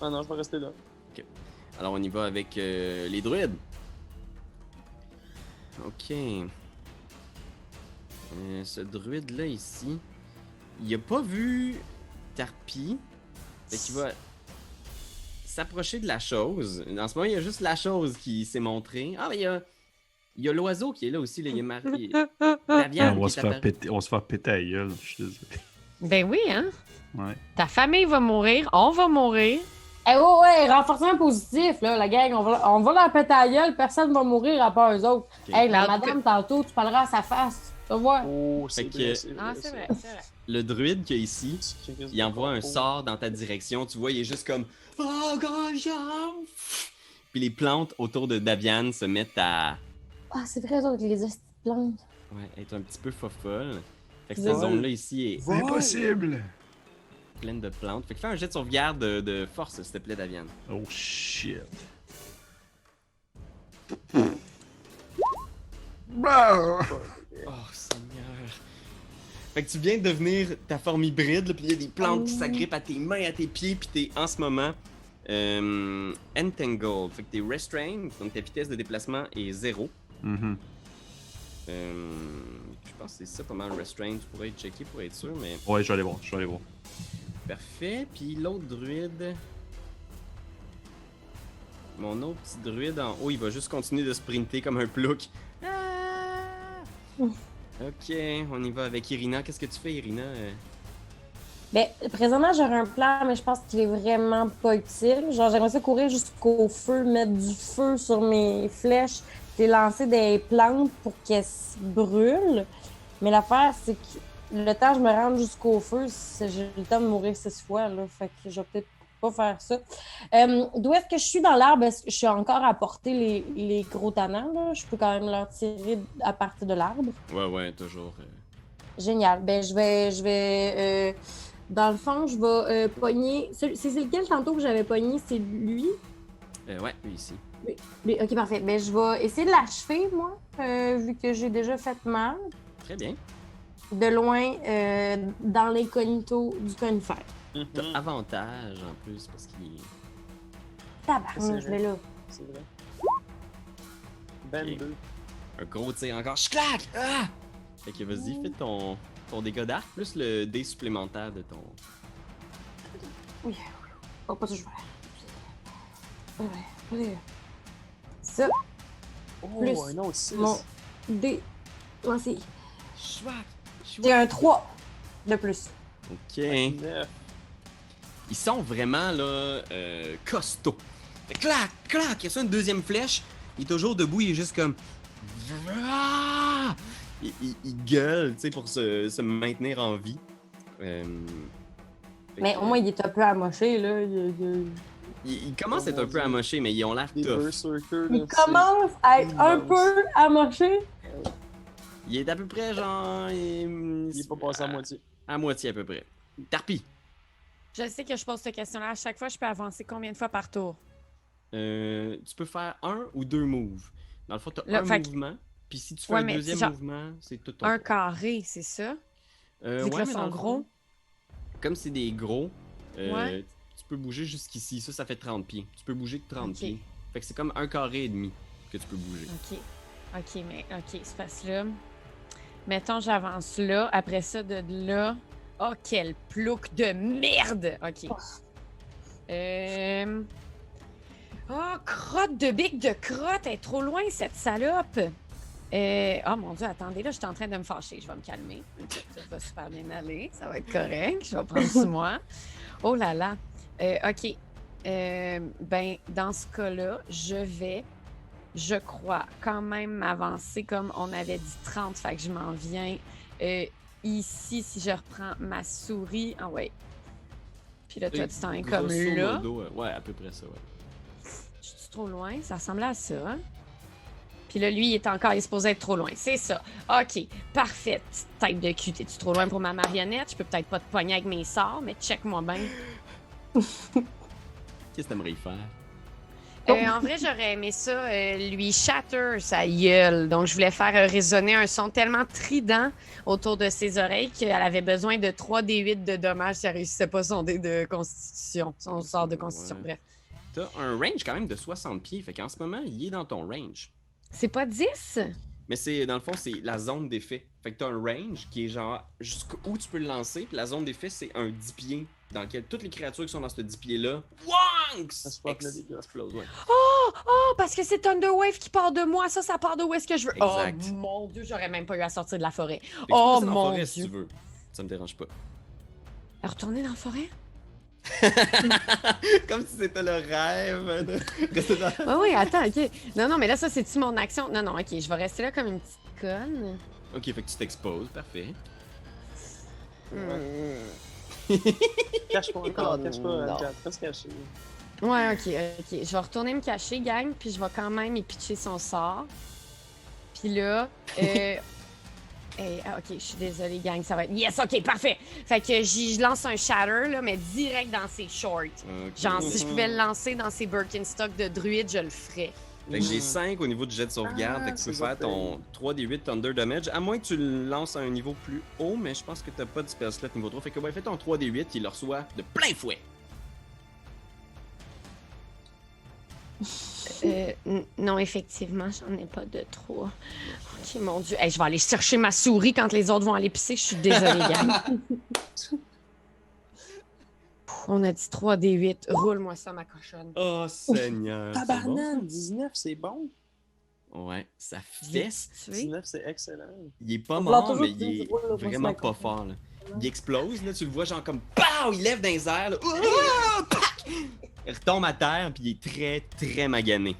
Speaker 2: Ah non, je vais rester là.
Speaker 3: Alors on y va avec les druides. Ok. Ce druide-là ici, il a pas vu Tarpi. Fait qu'il va s'approcher de la chose. En ce moment, il y a juste la chose qui s'est montrée. Ah, mais il y a l'oiseau qui est là aussi. Là. Il est marié. La viande
Speaker 6: On va
Speaker 3: qui
Speaker 6: se
Speaker 3: est
Speaker 6: faire
Speaker 3: apparue.
Speaker 6: péter, on va se faire péter à la gueule, je suis désolé.
Speaker 4: Ben oui, hein?
Speaker 6: Ouais.
Speaker 4: Ta famille va mourir, on va mourir.
Speaker 1: Eh ouais, renforcement positif, là, la gang. On va leur péter à la gueule, personne va mourir à part eux autres.
Speaker 3: Ok.
Speaker 1: Hey, la
Speaker 4: En tout
Speaker 1: madame, tantôt, tu parleras à sa face. Tu vas voir.
Speaker 2: Oh,
Speaker 3: Fait
Speaker 2: c'est
Speaker 3: que-
Speaker 2: vrai, c'est vrai.
Speaker 4: Ah, c'est vrai, c'est vrai.
Speaker 3: Le druide qui est ici, il envoie un sort dans ta direction. Tu vois, il est juste comme oh god, puis les plantes autour de Davian se mettent à
Speaker 1: Ah, c'est vrai, eux autres, les hosties de plantes.
Speaker 3: être un petit peu fofolles. Fait que
Speaker 1: Ouais.
Speaker 3: cette zone-là ici est
Speaker 5: Impossible!
Speaker 3: pleine de plantes. Fait que fais un jet de sauvegarde de force, s'il te plaît, Davian.
Speaker 6: Oh shit.
Speaker 5: Bah!
Speaker 3: Oh, Seigneur. Fait que tu viens de devenir ta forme hybride, là, puis il y a des plantes qui s'agrippent à tes mains, à tes pieds, puis t'es en ce moment entangled. Fait que t'es restrained, donc ta vitesse de déplacement est 0.
Speaker 6: Mhm.
Speaker 3: Je pense que c'est ça pas mal restrained. Tu pourrais checker pour être sûr, mais
Speaker 6: Ouais, je vais aller voir, je vais aller voir.
Speaker 3: parfait. Puis l'autre druide. Mon autre petit druide en haut, il va juste continuer de sprinter comme un plouc. Ah! Ok, on y va avec Irina. Qu'est-ce que tu fais, Irina?
Speaker 1: Ben, présentement, j'aurais un plan, mais je pense qu'il est vraiment pas utile. Genre, j'aimerais ça courir jusqu'au feu, mettre du feu sur mes flèches, puis lancer des plantes pour qu'elles se brûlent. Mais l'affaire, c'est que le temps que je me rende jusqu'au feu, j'ai le temps de mourir 6 fois, là. Fait que je vais peut-être pas faire ça. D'où est-ce que je suis dans l'arbre? Est-ce que je suis encore à porter les gros tannants, là? Je peux quand même leur tirer à partir de l'arbre.
Speaker 3: Ouais, toujours.
Speaker 1: Génial. Ben, je vais dans le fond, je vais pogner. C'est lequel tantôt que j'avais pogné? C'est lui?
Speaker 3: Ouais, lui ici.
Speaker 1: Lui. Ok, parfait. Ben, je vais essayer de l'achever, moi, vu que j'ai déjà fait mal.
Speaker 3: Très bien.
Speaker 1: De loin, dans l'incognito du conifère.
Speaker 3: T'as avantage en plus parce qu'il.
Speaker 1: Tabarnak, je vais là.
Speaker 2: C'est vrai. 22.
Speaker 3: Un gros tir encore. Clac! Ah! Fait que vas-y, fais ton dégât d'arc plus le dé supplémentaire de ton.
Speaker 1: Oui. Oh, pas ça, je vais faire. Ouais. Ça,
Speaker 2: Oh,
Speaker 1: Plus
Speaker 2: un autre 6.
Speaker 1: mon dé. Moi, c'est.
Speaker 3: Chouac!
Speaker 1: J'ai un 3 de plus.
Speaker 3: Ok.
Speaker 2: 9.
Speaker 3: Ils sont vraiment là costauds. Fait que clac! Il reçoit une deuxième flèche. Il est toujours debout, il est juste comme. Ah! Il gueule, tu sais, pour se maintenir en vie. Fait
Speaker 1: Mais
Speaker 3: que,
Speaker 1: au moins, il est un peu amoché, là.
Speaker 3: il commence à être
Speaker 2: Oh
Speaker 3: un
Speaker 2: mon
Speaker 3: peu
Speaker 2: Dieu.
Speaker 3: amoché, mais ils ont l'air
Speaker 2: Des
Speaker 3: tough.
Speaker 2: berserkers.
Speaker 1: Il
Speaker 2: là,
Speaker 1: commence à être un
Speaker 2: immense.
Speaker 1: peu amoché.
Speaker 3: Il est à peu près genre.
Speaker 2: Il est pas passé à moitié.
Speaker 3: À moitié à peu près. Tarpi.
Speaker 4: Je sais que je pose cette question-là. À chaque fois, je peux avancer combien de fois par tour?
Speaker 3: Tu peux faire 1 ou 2 moves. Dans le fond, t'as
Speaker 4: Là,
Speaker 3: un
Speaker 4: fait que-
Speaker 3: mouvement. Puis si tu fais
Speaker 4: Ouais,
Speaker 3: un
Speaker 4: mais
Speaker 3: deuxième
Speaker 4: c'est genre
Speaker 3: mouvement, c'est tout ton
Speaker 4: Un
Speaker 3: tour.
Speaker 4: carré, c'est ça? Vu que là,
Speaker 3: mais
Speaker 4: c'est
Speaker 3: dans
Speaker 4: en
Speaker 3: le
Speaker 4: gros.
Speaker 3: fond, comme c'est des gros,
Speaker 4: Ouais.
Speaker 3: tu peux bouger jusqu'ici. Ça fait 30 pieds. Tu peux bouger de 30
Speaker 4: Ok.
Speaker 3: pieds. Fait que c'est comme un carré et demi que tu peux bouger.
Speaker 4: OK, c'est parce que là. Mettons, j'avance là. Après ça, de là. Oh, quel plouc de merde! OK. Oh, crotte de bique de crotte! Elle est trop loin, cette salope! Oh mon Dieu, attendez, là, je suis en train de me fâcher. Je vais me calmer. Ça va super bien aller. Ça va être correct. Je vais prendre sur moi. Oh là là. OK. Ben, dans ce cas-là, je crois, quand même m'avancer comme on avait dit 30. Fait que je m'en viens ici, si je reprends ma souris. Ah ouais. Puis là, toi, tu t'en es comme
Speaker 3: Grosso
Speaker 4: là.
Speaker 3: modo, ouais, à peu près ça, ouais.
Speaker 4: Je suis trop loin? Ça ressemblait à ça. Puis là, lui, il est supposé être trop loin. C'est ça. OK. Parfait. Petite tête de cul. T'es-tu trop loin pour ma marionnette? Je peux peut-être pas te pogner avec mes sorts, mais check-moi bien.
Speaker 3: Qu'est-ce que t'aimerais y faire?
Speaker 4: En vrai, j'aurais aimé ça, lui shatter sa gueule. Donc, je voulais faire résonner un son tellement trident autour de ses oreilles qu'elle avait besoin de 3d8 de dommages si elle réussissait pas son dé de constitution, son sort de constitution.
Speaker 3: Ouais.
Speaker 4: Bref.
Speaker 3: T'as un range quand même de 60 pieds, fait qu'en ce moment, il est dans ton range.
Speaker 4: C'est pas 10?
Speaker 3: Mais c'est dans le fond, c'est la zone d'effet. Fait que t'as un range qui est genre jusqu'où tu peux le lancer, puis la zone d'effet, c'est un 10 pieds dans lequel toutes les créatures qui sont dans ce 10 pieds-là, Wonks!
Speaker 2: Ça se passe le dégât.
Speaker 3: Explose, ouais.
Speaker 4: Oh, parce que c'est Thunderwave qui part de moi. Ça part de où est-ce que je veux.
Speaker 3: Exact.
Speaker 4: Oh mon Dieu, j'aurais même pas eu à sortir de la forêt.
Speaker 3: Fait que tu peux
Speaker 4: Oh
Speaker 3: rester dans la
Speaker 4: mon
Speaker 3: forêt, si
Speaker 4: Dieu.
Speaker 3: tu veux. Ça me dérange pas.
Speaker 4: Retourner dans la forêt?
Speaker 3: Comme si c'était le rêve de rester dans...
Speaker 4: Oui, attends, OK. Non, mais là, ça, c'est-tu mon action? Non, OK, je vais rester là comme une petite conne.
Speaker 3: Ok, fait que tu t'exposes, parfait.
Speaker 2: Cache-toi encore,
Speaker 4: Oh,
Speaker 2: cache pas,
Speaker 4: non.
Speaker 2: reste caché.
Speaker 4: Ouais, OK. Je vais retourner me cacher, gang, puis je vais quand même y pitcher son sort. Puis là, OK, je suis désolée, gang, ça va être... Yes, OK, parfait! Fait que je lance un shatter, là, mais direct dans ses shorts.
Speaker 3: Ok.
Speaker 4: Genre, si je pouvais le lancer dans ses Birkenstock de druide, je le ferais.
Speaker 3: Fait que j'ai 5 au niveau du jet de sauvegarde, fait que tu peux
Speaker 2: c'est
Speaker 3: faire
Speaker 2: ça,
Speaker 3: ton 3d8 Thunder Damage, à moins que tu le lances à un niveau plus haut, mais je pense que t'as pas de spell slot niveau 3. Fait que ouais, fais ton 3d8, il le reçoit de plein fouet.
Speaker 4: Non, effectivement, j'en ai pas de 3. OK, mon Dieu. Hey, je vais aller chercher ma souris quand les autres vont aller pisser. Je suis désolée, gang. On a dit 3d8. Roule-moi ça, ma cochonne.
Speaker 3: Oh Seigneur. c'est
Speaker 2: Tabarnane, 19, c'est bon.
Speaker 3: bon? Ouais, ça fesse.
Speaker 4: Tu es?
Speaker 2: 19, c'est excellent.
Speaker 3: Il est pas
Speaker 1: On
Speaker 3: mort,
Speaker 1: toujours
Speaker 3: mais
Speaker 1: dit,
Speaker 3: il est
Speaker 1: roule, là,
Speaker 3: vraiment
Speaker 1: moi,
Speaker 3: pas
Speaker 1: c'est
Speaker 3: fort. Là. Il explose, là, tu le vois genre comme POW! Il lève dans les airs, là. Ouah! Pac! Il retombe à terre, puis il est très, très magané.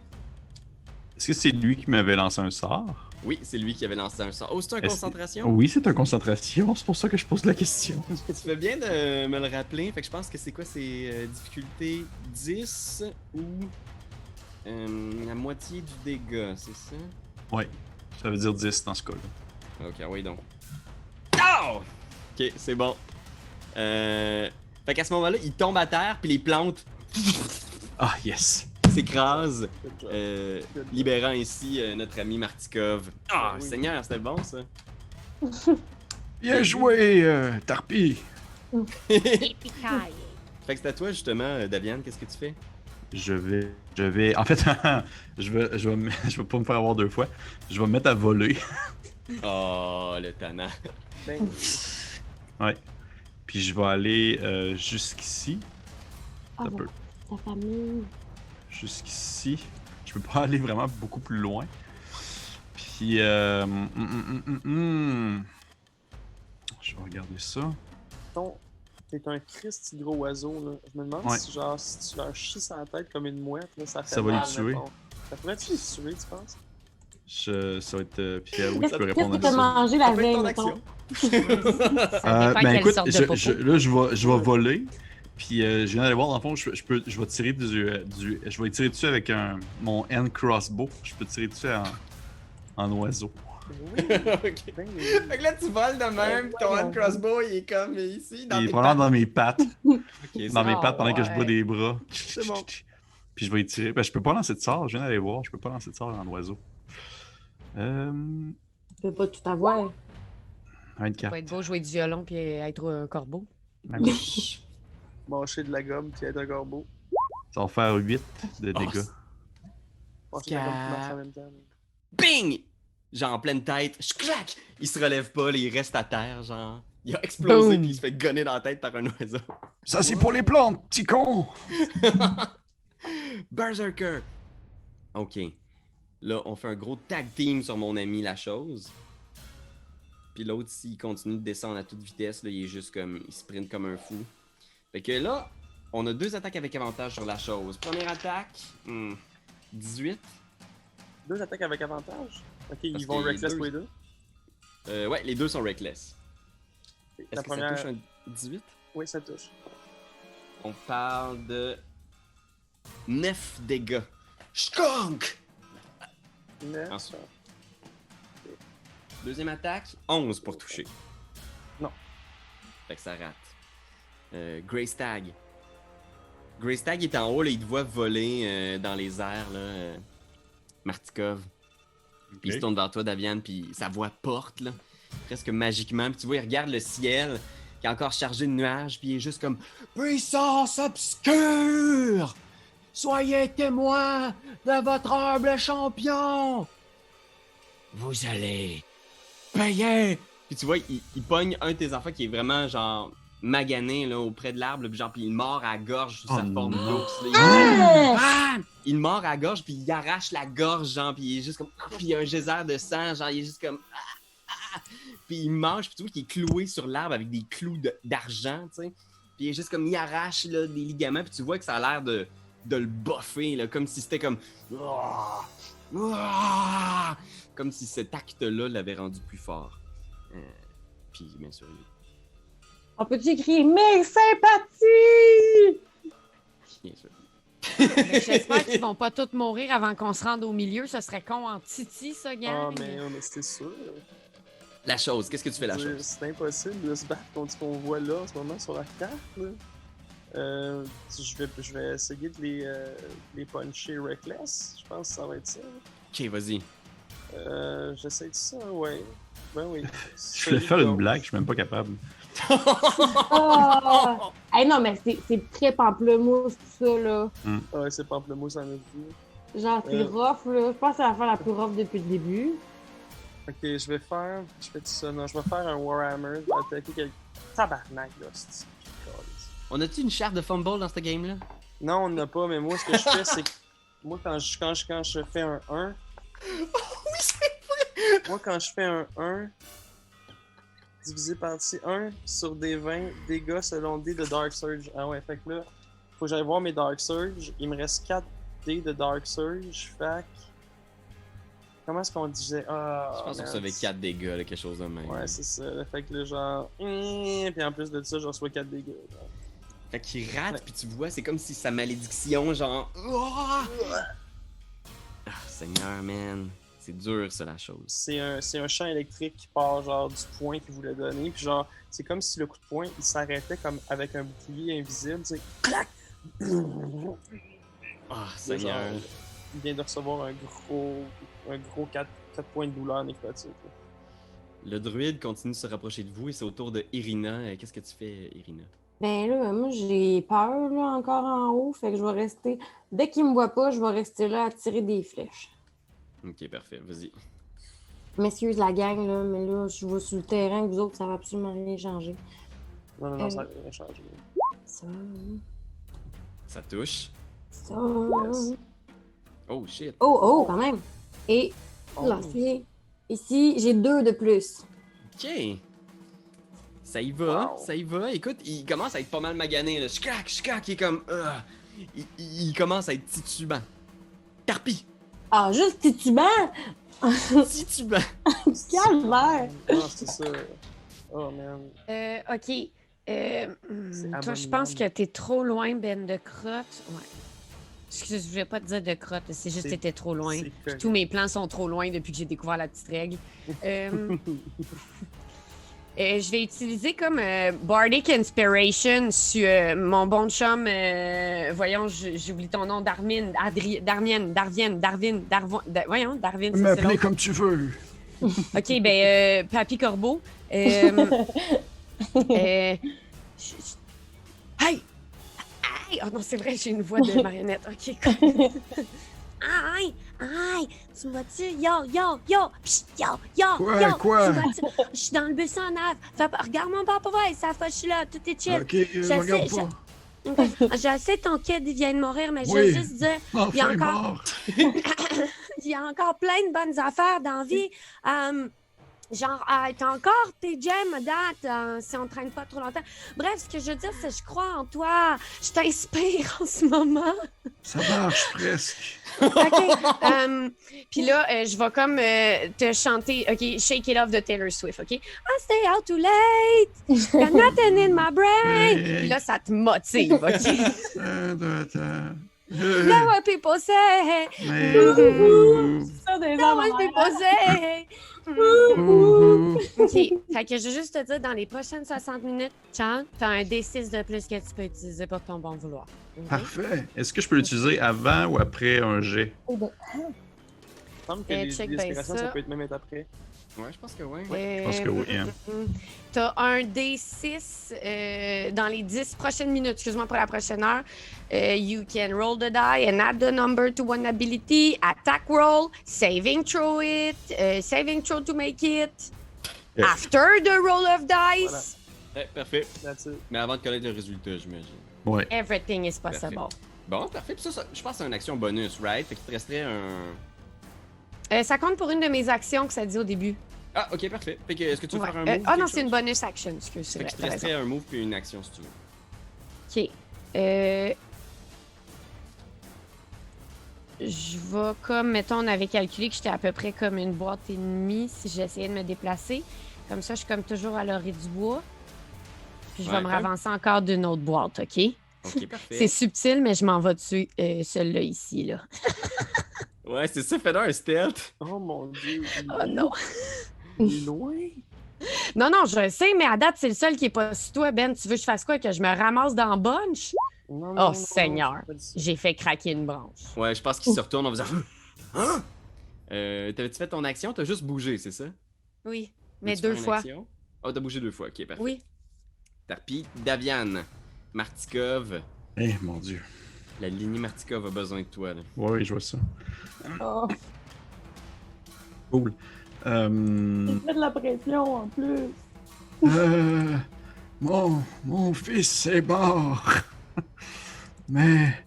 Speaker 6: Est-ce que c'est lui qui m'avait lancé un sort?
Speaker 3: Oui, c'est lui qui avait lancé un sort. Oh, c'est un
Speaker 6: Est-ce-
Speaker 3: concentration?
Speaker 6: Oui, c'est un concentration, c'est pour ça que je pose la question.
Speaker 3: Tu fais bien de me le rappeler. Fait que je pense que c'est quoi? C'est difficulté 10 ou la moitié du dégât, c'est ça?
Speaker 6: Ouais, ça veut dire 10 dans ce cas-là.
Speaker 3: Ok, oui donc. Oh! Ok, c'est bon. Fait qu'à ce moment-là, il tombe à terre, puis les plantes
Speaker 6: Ah, yes!
Speaker 3: s'écrasent,
Speaker 2: Good job.
Speaker 3: libérant ainsi notre ami Martikov. Ah,
Speaker 2: Oui.
Speaker 3: Seigneur, c'était bon ça.
Speaker 6: Bien joué, Tarpi!
Speaker 3: Fait que c'est à toi justement, Daviane, qu'est-ce que tu fais?
Speaker 6: Je vais. En fait, je vais pas me faire avoir 2 fois. Je vais me mettre à voler.
Speaker 3: Oh, le tannant.
Speaker 2: Ben,
Speaker 6: Ouais. Puis je vais aller jusqu'ici.
Speaker 1: Ah,
Speaker 6: Un peu.
Speaker 1: ta famille.
Speaker 6: Jusqu'ici. Je peux pas aller vraiment beaucoup plus loin. Puis. Je vais regarder ça.
Speaker 2: t'es un Christ de gros oiseau, là. Je me demande
Speaker 6: Ouais.
Speaker 2: si, genre, si tu leur chies sur la tête comme une mouette, là, ça fait
Speaker 6: Ça va les
Speaker 2: mal,
Speaker 6: tuer.
Speaker 2: mettons. Ça pourrait-tu les tuer, tu penses?
Speaker 6: Ça va être. Puis oui,
Speaker 1: Qu'est-ce
Speaker 6: tu peux
Speaker 1: qu'est-ce
Speaker 6: répondre
Speaker 1: que
Speaker 6: à
Speaker 1: t'as
Speaker 6: ça.
Speaker 1: mangé la
Speaker 3: Ça peut être
Speaker 1: veille,
Speaker 3: ton
Speaker 1: mettons?
Speaker 3: action.
Speaker 4: Ça dépend quelle
Speaker 6: Écoute,
Speaker 4: sorte de popo.
Speaker 6: là, je vais voler. Puis je viens d'aller voir, dans le fond, je vais tirer je vais tirer dessus avec mon hand crossbow. Je peux tirer dessus en oiseau.
Speaker 2: Oui,
Speaker 3: Ok.
Speaker 2: ben oui.
Speaker 3: Fait que là, tu voles de même, ton hand crossbow, il est comme ici, dans
Speaker 6: Il est
Speaker 3: tes
Speaker 6: probablement dans mes pattes.
Speaker 3: Ok, c'est
Speaker 6: Dans mes
Speaker 4: bon.
Speaker 6: pattes pendant que je
Speaker 4: Ouais.
Speaker 6: bats des bras.
Speaker 3: C'est bon.
Speaker 6: Puis je vais y tirer. Ben, je peux pas lancer de sort, je viens d'aller voir. Je peux pas lancer de sort en oiseau.
Speaker 1: Tu peux pas tout avoir.
Speaker 4: Ça
Speaker 6: 24.
Speaker 4: va être beau jouer du violon puis être un corbeau.
Speaker 2: Mâcher de la gomme puis être un corbeau.
Speaker 6: Ça va faire 8 de
Speaker 3: Oh,
Speaker 6: dégâts.
Speaker 2: Mâcher de la gomme qui marche en même temps.
Speaker 3: Bing! Genre en pleine tête, clac! Il se relève pas, là, il reste à terre, genre. Il a explosé
Speaker 4: Boom.
Speaker 3: puis il se fait gonner dans la tête par un oiseau.
Speaker 6: Ça, c'est pour les plantes, petit con!
Speaker 3: Berserker! Ok. Là, on fait un gros tag team sur mon ami La Chose. Puis l'autre, s'il continue de descendre à toute vitesse, là, il est juste comme... Il sprint comme un fou. Fait que là, on a 2 attaques avec avantage sur La Chose. Première attaque, 18.
Speaker 2: 2 attaques avec avantage? Ok, ils
Speaker 3: Parce
Speaker 2: vont
Speaker 3: que
Speaker 2: reckless
Speaker 3: deux-
Speaker 2: tous les deux?
Speaker 3: Ouais, les 2 sont reckless.
Speaker 2: La
Speaker 3: Est-ce que
Speaker 2: première...
Speaker 3: ça touche un 18?
Speaker 2: Oui, ça touche.
Speaker 3: On parle de 9 dégâts. Skunk!
Speaker 2: 9.
Speaker 3: Ensuite. Deuxième attaque, 11 pour toucher.
Speaker 2: Non.
Speaker 3: Fait que ça rate. Grey Stag. Grey Stag est en haut, là, il te voit voler dans les airs, là, Martikov. Puis il se tourne vers toi, Daviane, puis sa voix porte, là, presque magiquement. Puis tu vois, il regarde le ciel, qui est encore chargé de nuages, puis il est juste comme « Puissance obscure! Soyez témoins de votre humble champion! Vous allez payer! » Puis tu vois, il pogne un de tes enfants qui est vraiment, genre, magané, là, auprès de l'arbre, puis genre, puis il mord à la gorge sous sa forme d'ours, là. Il mord à la gorge, puis il arrache la gorge, genre, puis il est juste comme... Puis il y a un geyser de sang, genre, il est juste comme... Puis il mange, puis tu vois qu'il est cloué sur l'arbre avec des clous d'argent, tu sais. Puis il est juste comme... Il arrache, là, des ligaments, puis tu vois que ça a l'air de le buffer, là, comme si c'était comme... Comme si cet acte-là l'avait rendu plus fort. Puis, bien sûr,
Speaker 1: On peut-tu crier mes sympathies?
Speaker 3: bien sûr.
Speaker 4: J'espère qu'ils vont pas tous mourir avant qu'on se rende au milieu. Ce serait con en titi, ça,
Speaker 2: Ah,
Speaker 4: gang.
Speaker 2: mais c'était sûr.
Speaker 3: La chose, qu'est-ce que tu fais, la chose?
Speaker 2: C'est impossible de se battre contre ce qu'on voit là en ce moment sur la carte. Là. Je vais essayer de les puncher reckless. Je pense que ça va être ça.
Speaker 3: Ok, vas-y.
Speaker 2: J'essaie de ça, ouais. Ben oui.
Speaker 6: Je voulais faire une blague, je suis même pas capable.
Speaker 1: Oh! Hey, non, mais c'est très pamplemousse, tout ça, là.
Speaker 2: Ouais, c'est pamplemousse en vie.
Speaker 1: Genre, c'est rough, là. Je pense que c'est la fin la plus rough depuis le début.
Speaker 2: Ok, je fais ça. Non, je vais faire un Warhammer. Je vais attaquer quelqu'un. Tabarnak, là. C'est...
Speaker 3: On a-tu une charte de fumble dans ce game-là?
Speaker 2: Non, on n'a pas, mais moi, ce que je fais, c'est que. Moi, quand je fais un 1.
Speaker 3: Oui, c'est vrai!
Speaker 2: Moi, quand je fais un 1. Divisé par 1 sur des 20 dégâts selon D de Dark Surge. Ah ouais, fait que là, faut que j'aille voir mes Dark Surge. Il me reste 4 D de Dark Surge. Fait que... Comment est-ce qu'on disait? Ah,
Speaker 3: Je pense qu'on
Speaker 2: man.
Speaker 3: recevait 4 dégâts, là, quelque chose de même.
Speaker 2: Ouais, c'est ça. Fait que là, genre... Puis en plus de ça, je reçois 4 dégâts. Genre.
Speaker 3: Fait qu'il rate, puis tu vois, c'est comme si sa malédiction, genre... Ah, Seigneur, man. C'est dur, ça, la chose.
Speaker 2: C'est un champ électrique qui part genre du point qu'il voulait donner. Puis genre, c'est comme si le coup de poing, il s'arrêtait comme avec un bouclier invisible. Tu sais, clac!
Speaker 3: Ah, Seigneur.
Speaker 2: Genre, il vient de recevoir un gros 4 points de douleur nécrotique. Là.
Speaker 3: Le druide continue de se rapprocher de vous et c'est au tour de Irina. Qu'est-ce que tu fais, Irina?
Speaker 1: Ben là, moi, j'ai peur, là, encore en haut. Fait que je vais rester... Dès qu'il me voit pas, je vais rester là à tirer des flèches.
Speaker 3: Ok, parfait, vas-y.
Speaker 1: M'excuse la gang, là, mais là, je vais sur le terrain, vous autres, ça va absolument rien changer.
Speaker 2: Non, ça n'a rien changé.
Speaker 1: Ça...
Speaker 3: Ça touche.
Speaker 1: Ça...
Speaker 3: Oh, shit.
Speaker 1: Oh, quand même! Et,
Speaker 2: Oh.
Speaker 1: lancer. Ici, j'ai 2 de plus.
Speaker 3: Ok. Ça y va,
Speaker 2: Wow.
Speaker 3: ça y va. Écoute, il commence à être pas mal magané, là. Shkak, il est comme... Il commence à être titubant. Tarpi!
Speaker 1: Ah, juste titubant!
Speaker 3: Titubant!
Speaker 1: Calvaire!
Speaker 2: Non, c'est ça. Oh, man.
Speaker 4: OK. Toi, je
Speaker 2: abominable.
Speaker 4: pense que t'es trop loin, Ben de crotte. Ouais. Excuse, je vais pas te dire de crotte, c'est juste que
Speaker 2: C'est-
Speaker 4: t'étais trop loin.
Speaker 2: C'est
Speaker 4: Puis tous mes plans sont trop loin depuis que j'ai découvert la petite règle. Je vais utiliser comme Bardic Inspiration sur mon bon chum. Voyons, j'oublie ton nom, Darvienne. Voyons, Darwin, c'est
Speaker 5: M'appeler
Speaker 4: l'autre.
Speaker 5: comme tu veux.
Speaker 4: OK, ben, Papy Corbeau. Hey! Hey! Oh non, c'est vrai, j'ai une voix de marionnette. OK, cool. Aïe! Aïe! Tu me vois-tu? Yo! Psst, yo!
Speaker 5: Quoi?
Speaker 4: Tu me vois-tu? Je suis dans le bus en neuf. Regarde-moi pas pour vrai, ça fait, je suis là, tout est chill.
Speaker 5: Ok, je regarde pas.
Speaker 4: Je sais ton kid, il vient de mourir, mais je
Speaker 5: Oui.
Speaker 4: veux juste dire, il y a
Speaker 5: Enfin
Speaker 4: encore...
Speaker 5: mort.
Speaker 4: il il y a encore plein de bonnes affaires dans la vie. Genre, t'as encore tes gemmes à date, si on traîne pas trop longtemps. Bref, ce que je veux dire, c'est que je crois en toi. Je t'inspire en ce moment.
Speaker 5: Ça marche presque.
Speaker 4: OK. Puis là, je vais comme te chanter, OK, Shake It Off de Taylor Swift, OK? I stay out too late. Got nothing in my brain. Puis là, ça te motive, OK? Know what people say.
Speaker 1: Ça, des
Speaker 4: Know what people say. OK. Fait que je veux juste te dire, dans les prochaines 60 minutes, Chan, t'as un D6 de plus que tu peux utiliser pour ton bon vouloir. OK?
Speaker 5: Parfait.
Speaker 6: Est-ce que je peux l'utiliser avant ou après un jet?
Speaker 2: Il me semble que les
Speaker 4: check bien
Speaker 2: inspirations,
Speaker 4: ça.
Speaker 2: ça peut être même être après.
Speaker 3: Ouais, je pense que oui.
Speaker 6: Je pense que oui, hein.
Speaker 4: T'as un D6 dans les 10 prochaines minutes, excuse-moi pour la prochaine heure. You can roll the die and add the number to one ability, attack roll, saving throw it, saving throw to make it, after the roll of dice.
Speaker 3: Ouais, parfait.
Speaker 2: That's it.
Speaker 3: Mais avant de connaître le résultat, j'imagine.
Speaker 6: Ouais.
Speaker 4: Everything is possible.
Speaker 3: Bon, parfait. Puis ça, je pense que c'est une action bonus, right? Fait qu'il te resterait un...
Speaker 4: Ça compte pour une de mes actions que ça dit au début.
Speaker 3: Ah, ok, parfait. Fait que, est-ce que tu veux
Speaker 4: Ouais.
Speaker 3: faire un move?
Speaker 4: Ah non,
Speaker 3: quelque
Speaker 4: c'est une
Speaker 3: chose?
Speaker 4: bonus action, excuse. C'est
Speaker 3: Fait
Speaker 4: vrai,
Speaker 3: qu'il te
Speaker 4: t'as raison.
Speaker 3: resterait un move puis une action, si tu veux.
Speaker 4: OK. Je vais comme, mettons, on avait calculé que j'étais à peu près comme une boîte et demie si j'essayais de me déplacer. Comme ça, je suis comme toujours à l'orée du bois. Puis je vais
Speaker 3: Ouais,
Speaker 4: me
Speaker 3: ouais.
Speaker 4: ravancer encore d'une autre boîte, OK?
Speaker 3: Ok, parfait.
Speaker 4: C'est subtil, mais je m'en vais dessus, celle-là ici, là.
Speaker 3: Ouais, c'est ça, fais-le un stealth.
Speaker 2: Oh mon dieu.
Speaker 4: Oh non!
Speaker 2: Il est loin.
Speaker 4: Non, non, je sais, mais à date, c'est le seul qui est pas sur toi, Ben. Tu veux que je fasse quoi? Que je me ramasse dans le bunch?
Speaker 2: Non,
Speaker 4: Oh, Seigneur.
Speaker 2: c'est pas dit ça.
Speaker 4: J'ai fait craquer une branche.
Speaker 3: Ouais, je pense qu'il se retourne en faisant... Hein? T'avais-tu fait ton action? T'as juste bougé, c'est ça?
Speaker 4: Oui, mais
Speaker 3: Veux-tu
Speaker 4: 2
Speaker 3: faire une
Speaker 4: fois.
Speaker 3: action? Oh, t'as bougé 2 fois, ok, parfait.
Speaker 4: Oui.
Speaker 3: Tarpi, Davian, Martikov.
Speaker 5: Eh, mon Dieu.
Speaker 3: La lignée Martikov a besoin de toi, là.
Speaker 6: Ouais, oui, je vois ça.
Speaker 1: Oh,
Speaker 6: Cool.
Speaker 1: il fait de la pression en plus.
Speaker 5: Mon fils est mort. Mais,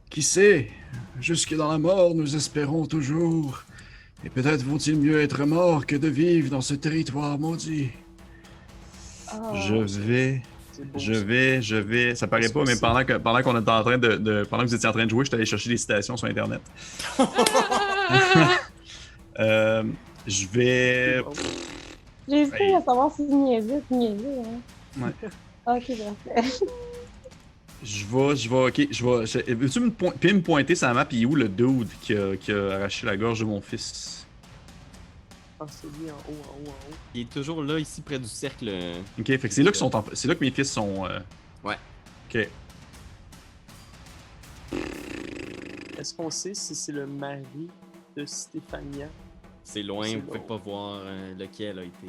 Speaker 5: qui sait, jusque dans la mort, nous espérons toujours. Et peut-être vaut-il mieux être mort que de vivre dans ce territoire maudit.
Speaker 1: Oh.
Speaker 2: C'est beau, ça.
Speaker 6: Je vais. Ça paraît pas, mais pendant qu'on était en train pendant que vous étiez en train de jouer, je suis allé chercher des citations sur Internet. Je vais.
Speaker 1: J'ai essayé de savoir si je niaisais, hein.
Speaker 6: Ouais.
Speaker 1: Ok, parfait.
Speaker 6: Veux-tu me pointer sa map, il est où le dude qui a arraché la gorge de mon fils?
Speaker 2: Ah, c'est lui en haut, en haut, en haut.
Speaker 3: Il est toujours là, ici, près du cercle.
Speaker 6: Ok, fait que c'est là c'est là que mes fils sont.
Speaker 3: Ouais.
Speaker 6: Ok.
Speaker 2: Est-ce qu'on sait si c'est le mari de Stéphania?
Speaker 3: C'est loin,
Speaker 2: C'est
Speaker 3: vous pouvez
Speaker 2: long.
Speaker 3: pas voir lequel a été...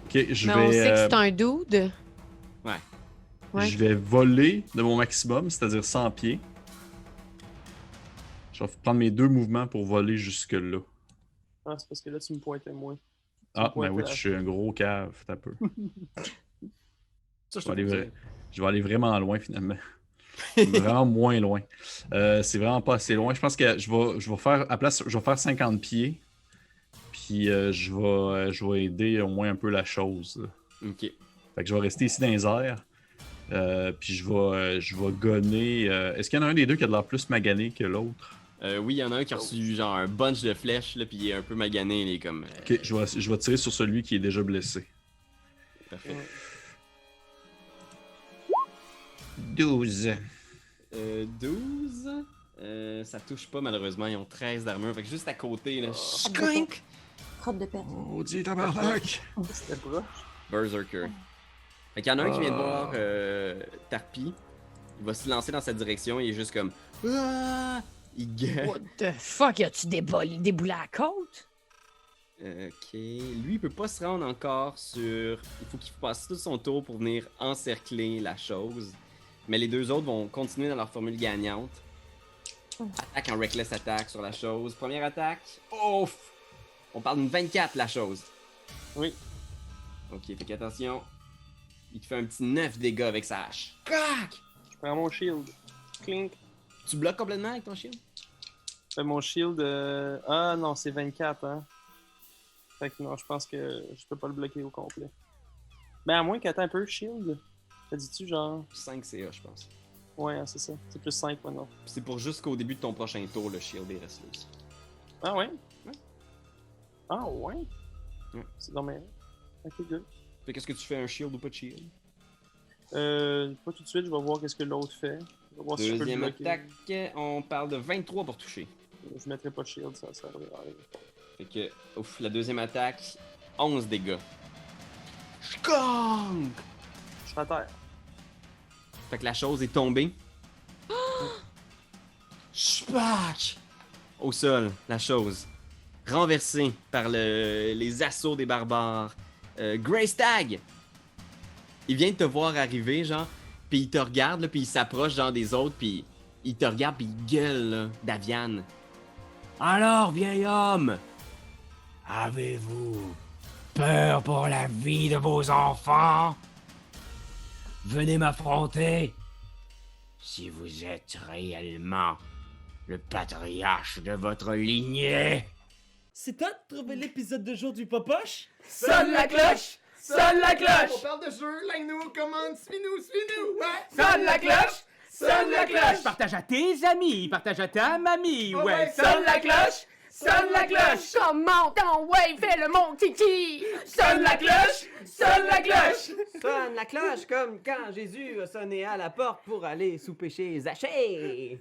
Speaker 6: Ok, je
Speaker 4: Mais on sait que
Speaker 6: vais.
Speaker 4: c'est un dude. Ouais.
Speaker 6: Je vais voler de mon maximum, c'est-à-dire 100 pieds. Je vais prendre mes 2 mouvements pour voler jusque-là.
Speaker 2: Ah, c'est parce que là, tu me pointais moins.
Speaker 6: Ah,
Speaker 2: pointes
Speaker 6: ben oui,
Speaker 2: la-
Speaker 6: je suis un gros cave, t'as peu.
Speaker 3: Ça,
Speaker 6: Je vais aller vraiment loin finalement. Vraiment moins loin. C'est vraiment pas assez loin. Je pense que je vais faire à place, je vais faire 50 pieds. Puis je vais aider au moins un peu la chose. Là.
Speaker 3: Ok.
Speaker 6: Fait que je vais rester ici dans les airs. Puis je vais gonner. Est-ce qu'il y en a un des deux qui a de l'air plus magané que l'autre?
Speaker 3: Oui, il y en a un qui a reçu genre un bunch de flèches, là, puis il est un peu magané, il est comme...
Speaker 6: Ok, je vais tirer sur celui qui est déjà blessé.
Speaker 3: Parfait.
Speaker 6: 12.
Speaker 3: 12. Ça touche pas malheureusement, ils ont 13 d'armure. Fait que juste à côté, là. Skunk!
Speaker 1: Crotte de perte.
Speaker 5: Maudit tabarnak!
Speaker 2: C'était proche.
Speaker 3: Berserker. Fait qu'il y en a un qui vient de voir Tarpi. Il va se lancer dans cette direction, il est juste comme. Ah! Il gueule.
Speaker 4: What the fuck? As-tu déboulé à la côte?
Speaker 3: Ok. Lui, il peut pas se rendre encore sur. Il faut qu'il passe tout son tour pour venir encercler la chose. Mais les deux autres vont continuer dans leur formule gagnante. Attaque en reckless attack sur la chose. Première attaque. Ouf! On parle d'une 24 la chose.
Speaker 2: Oui.
Speaker 3: Ok, fait qu'attention. Il te fait un petit 9 dégâts avec sa hache. Crac!
Speaker 2: Je prends mon shield. Clink.
Speaker 3: Tu bloques complètement avec ton shield?
Speaker 2: Mon shield... Ah non, c'est 24, hein. Fait que non, je pense que je peux pas le bloquer au complet. Ben à moins qu'attends un peu, shield. T'as dit-tu genre...
Speaker 3: 5 CA, je pense.
Speaker 2: Ouais, hein, c'est ça. C'est plus 5 maintenant.
Speaker 3: Puis c'est pour jusqu'au début de ton prochain tour, le shield est resté aussi.
Speaker 2: Ah ouais?
Speaker 3: Ouais.
Speaker 2: Ah ouais?
Speaker 3: Ouais.
Speaker 2: C'est dommage. Ok, good.
Speaker 3: Fait qu'est-ce que tu fais, un shield ou pas de shield?
Speaker 2: Pas tout de suite, je vais voir qu'est-ce que l'autre fait. Je vais voir si je peux le
Speaker 3: Deuxième
Speaker 2: bloquer.
Speaker 3: attaque, on parle de 23 pour toucher.
Speaker 2: Je mettrai pas de shield, ça servira à rien.
Speaker 3: Fait que, ouf, la deuxième attaque, 11 dégâts. Skong!
Speaker 2: Je suis à terre.
Speaker 3: Fait que la chose est tombée. Spack! Au sol, la chose. Renversée par les assauts des barbares. Greystag! Il vient de te voir arriver, genre, puis il te regarde, là, puis il s'approche, genre, des autres, puis il te regarde, puis il gueule, là, Daviane. Alors, vieil homme!
Speaker 7: Avez-vous peur pour la vie de vos enfants? Venez m'affronter si vous êtes réellement le patriarche de votre lignée.
Speaker 8: C'est toi de trouver l'épisode de jour du Popoche?
Speaker 9: Sonne la cloche! Sonne la cloche!
Speaker 10: On parle de jeu, like-nous, commande, suis-nous, ouais!
Speaker 9: Sonne la cloche! Sonne la cloche!
Speaker 8: Partage à tes amis, partage à ta mamie, ouais!
Speaker 9: Sonne la cloche! Sonne la cloche!
Speaker 4: Comment ton ouais, fais le mon kiki!
Speaker 9: Sonne la cloche! Sonne la cloche!
Speaker 11: Sonne la cloche comme quand Jésus a sonné à la porte pour aller souper chez Zachée.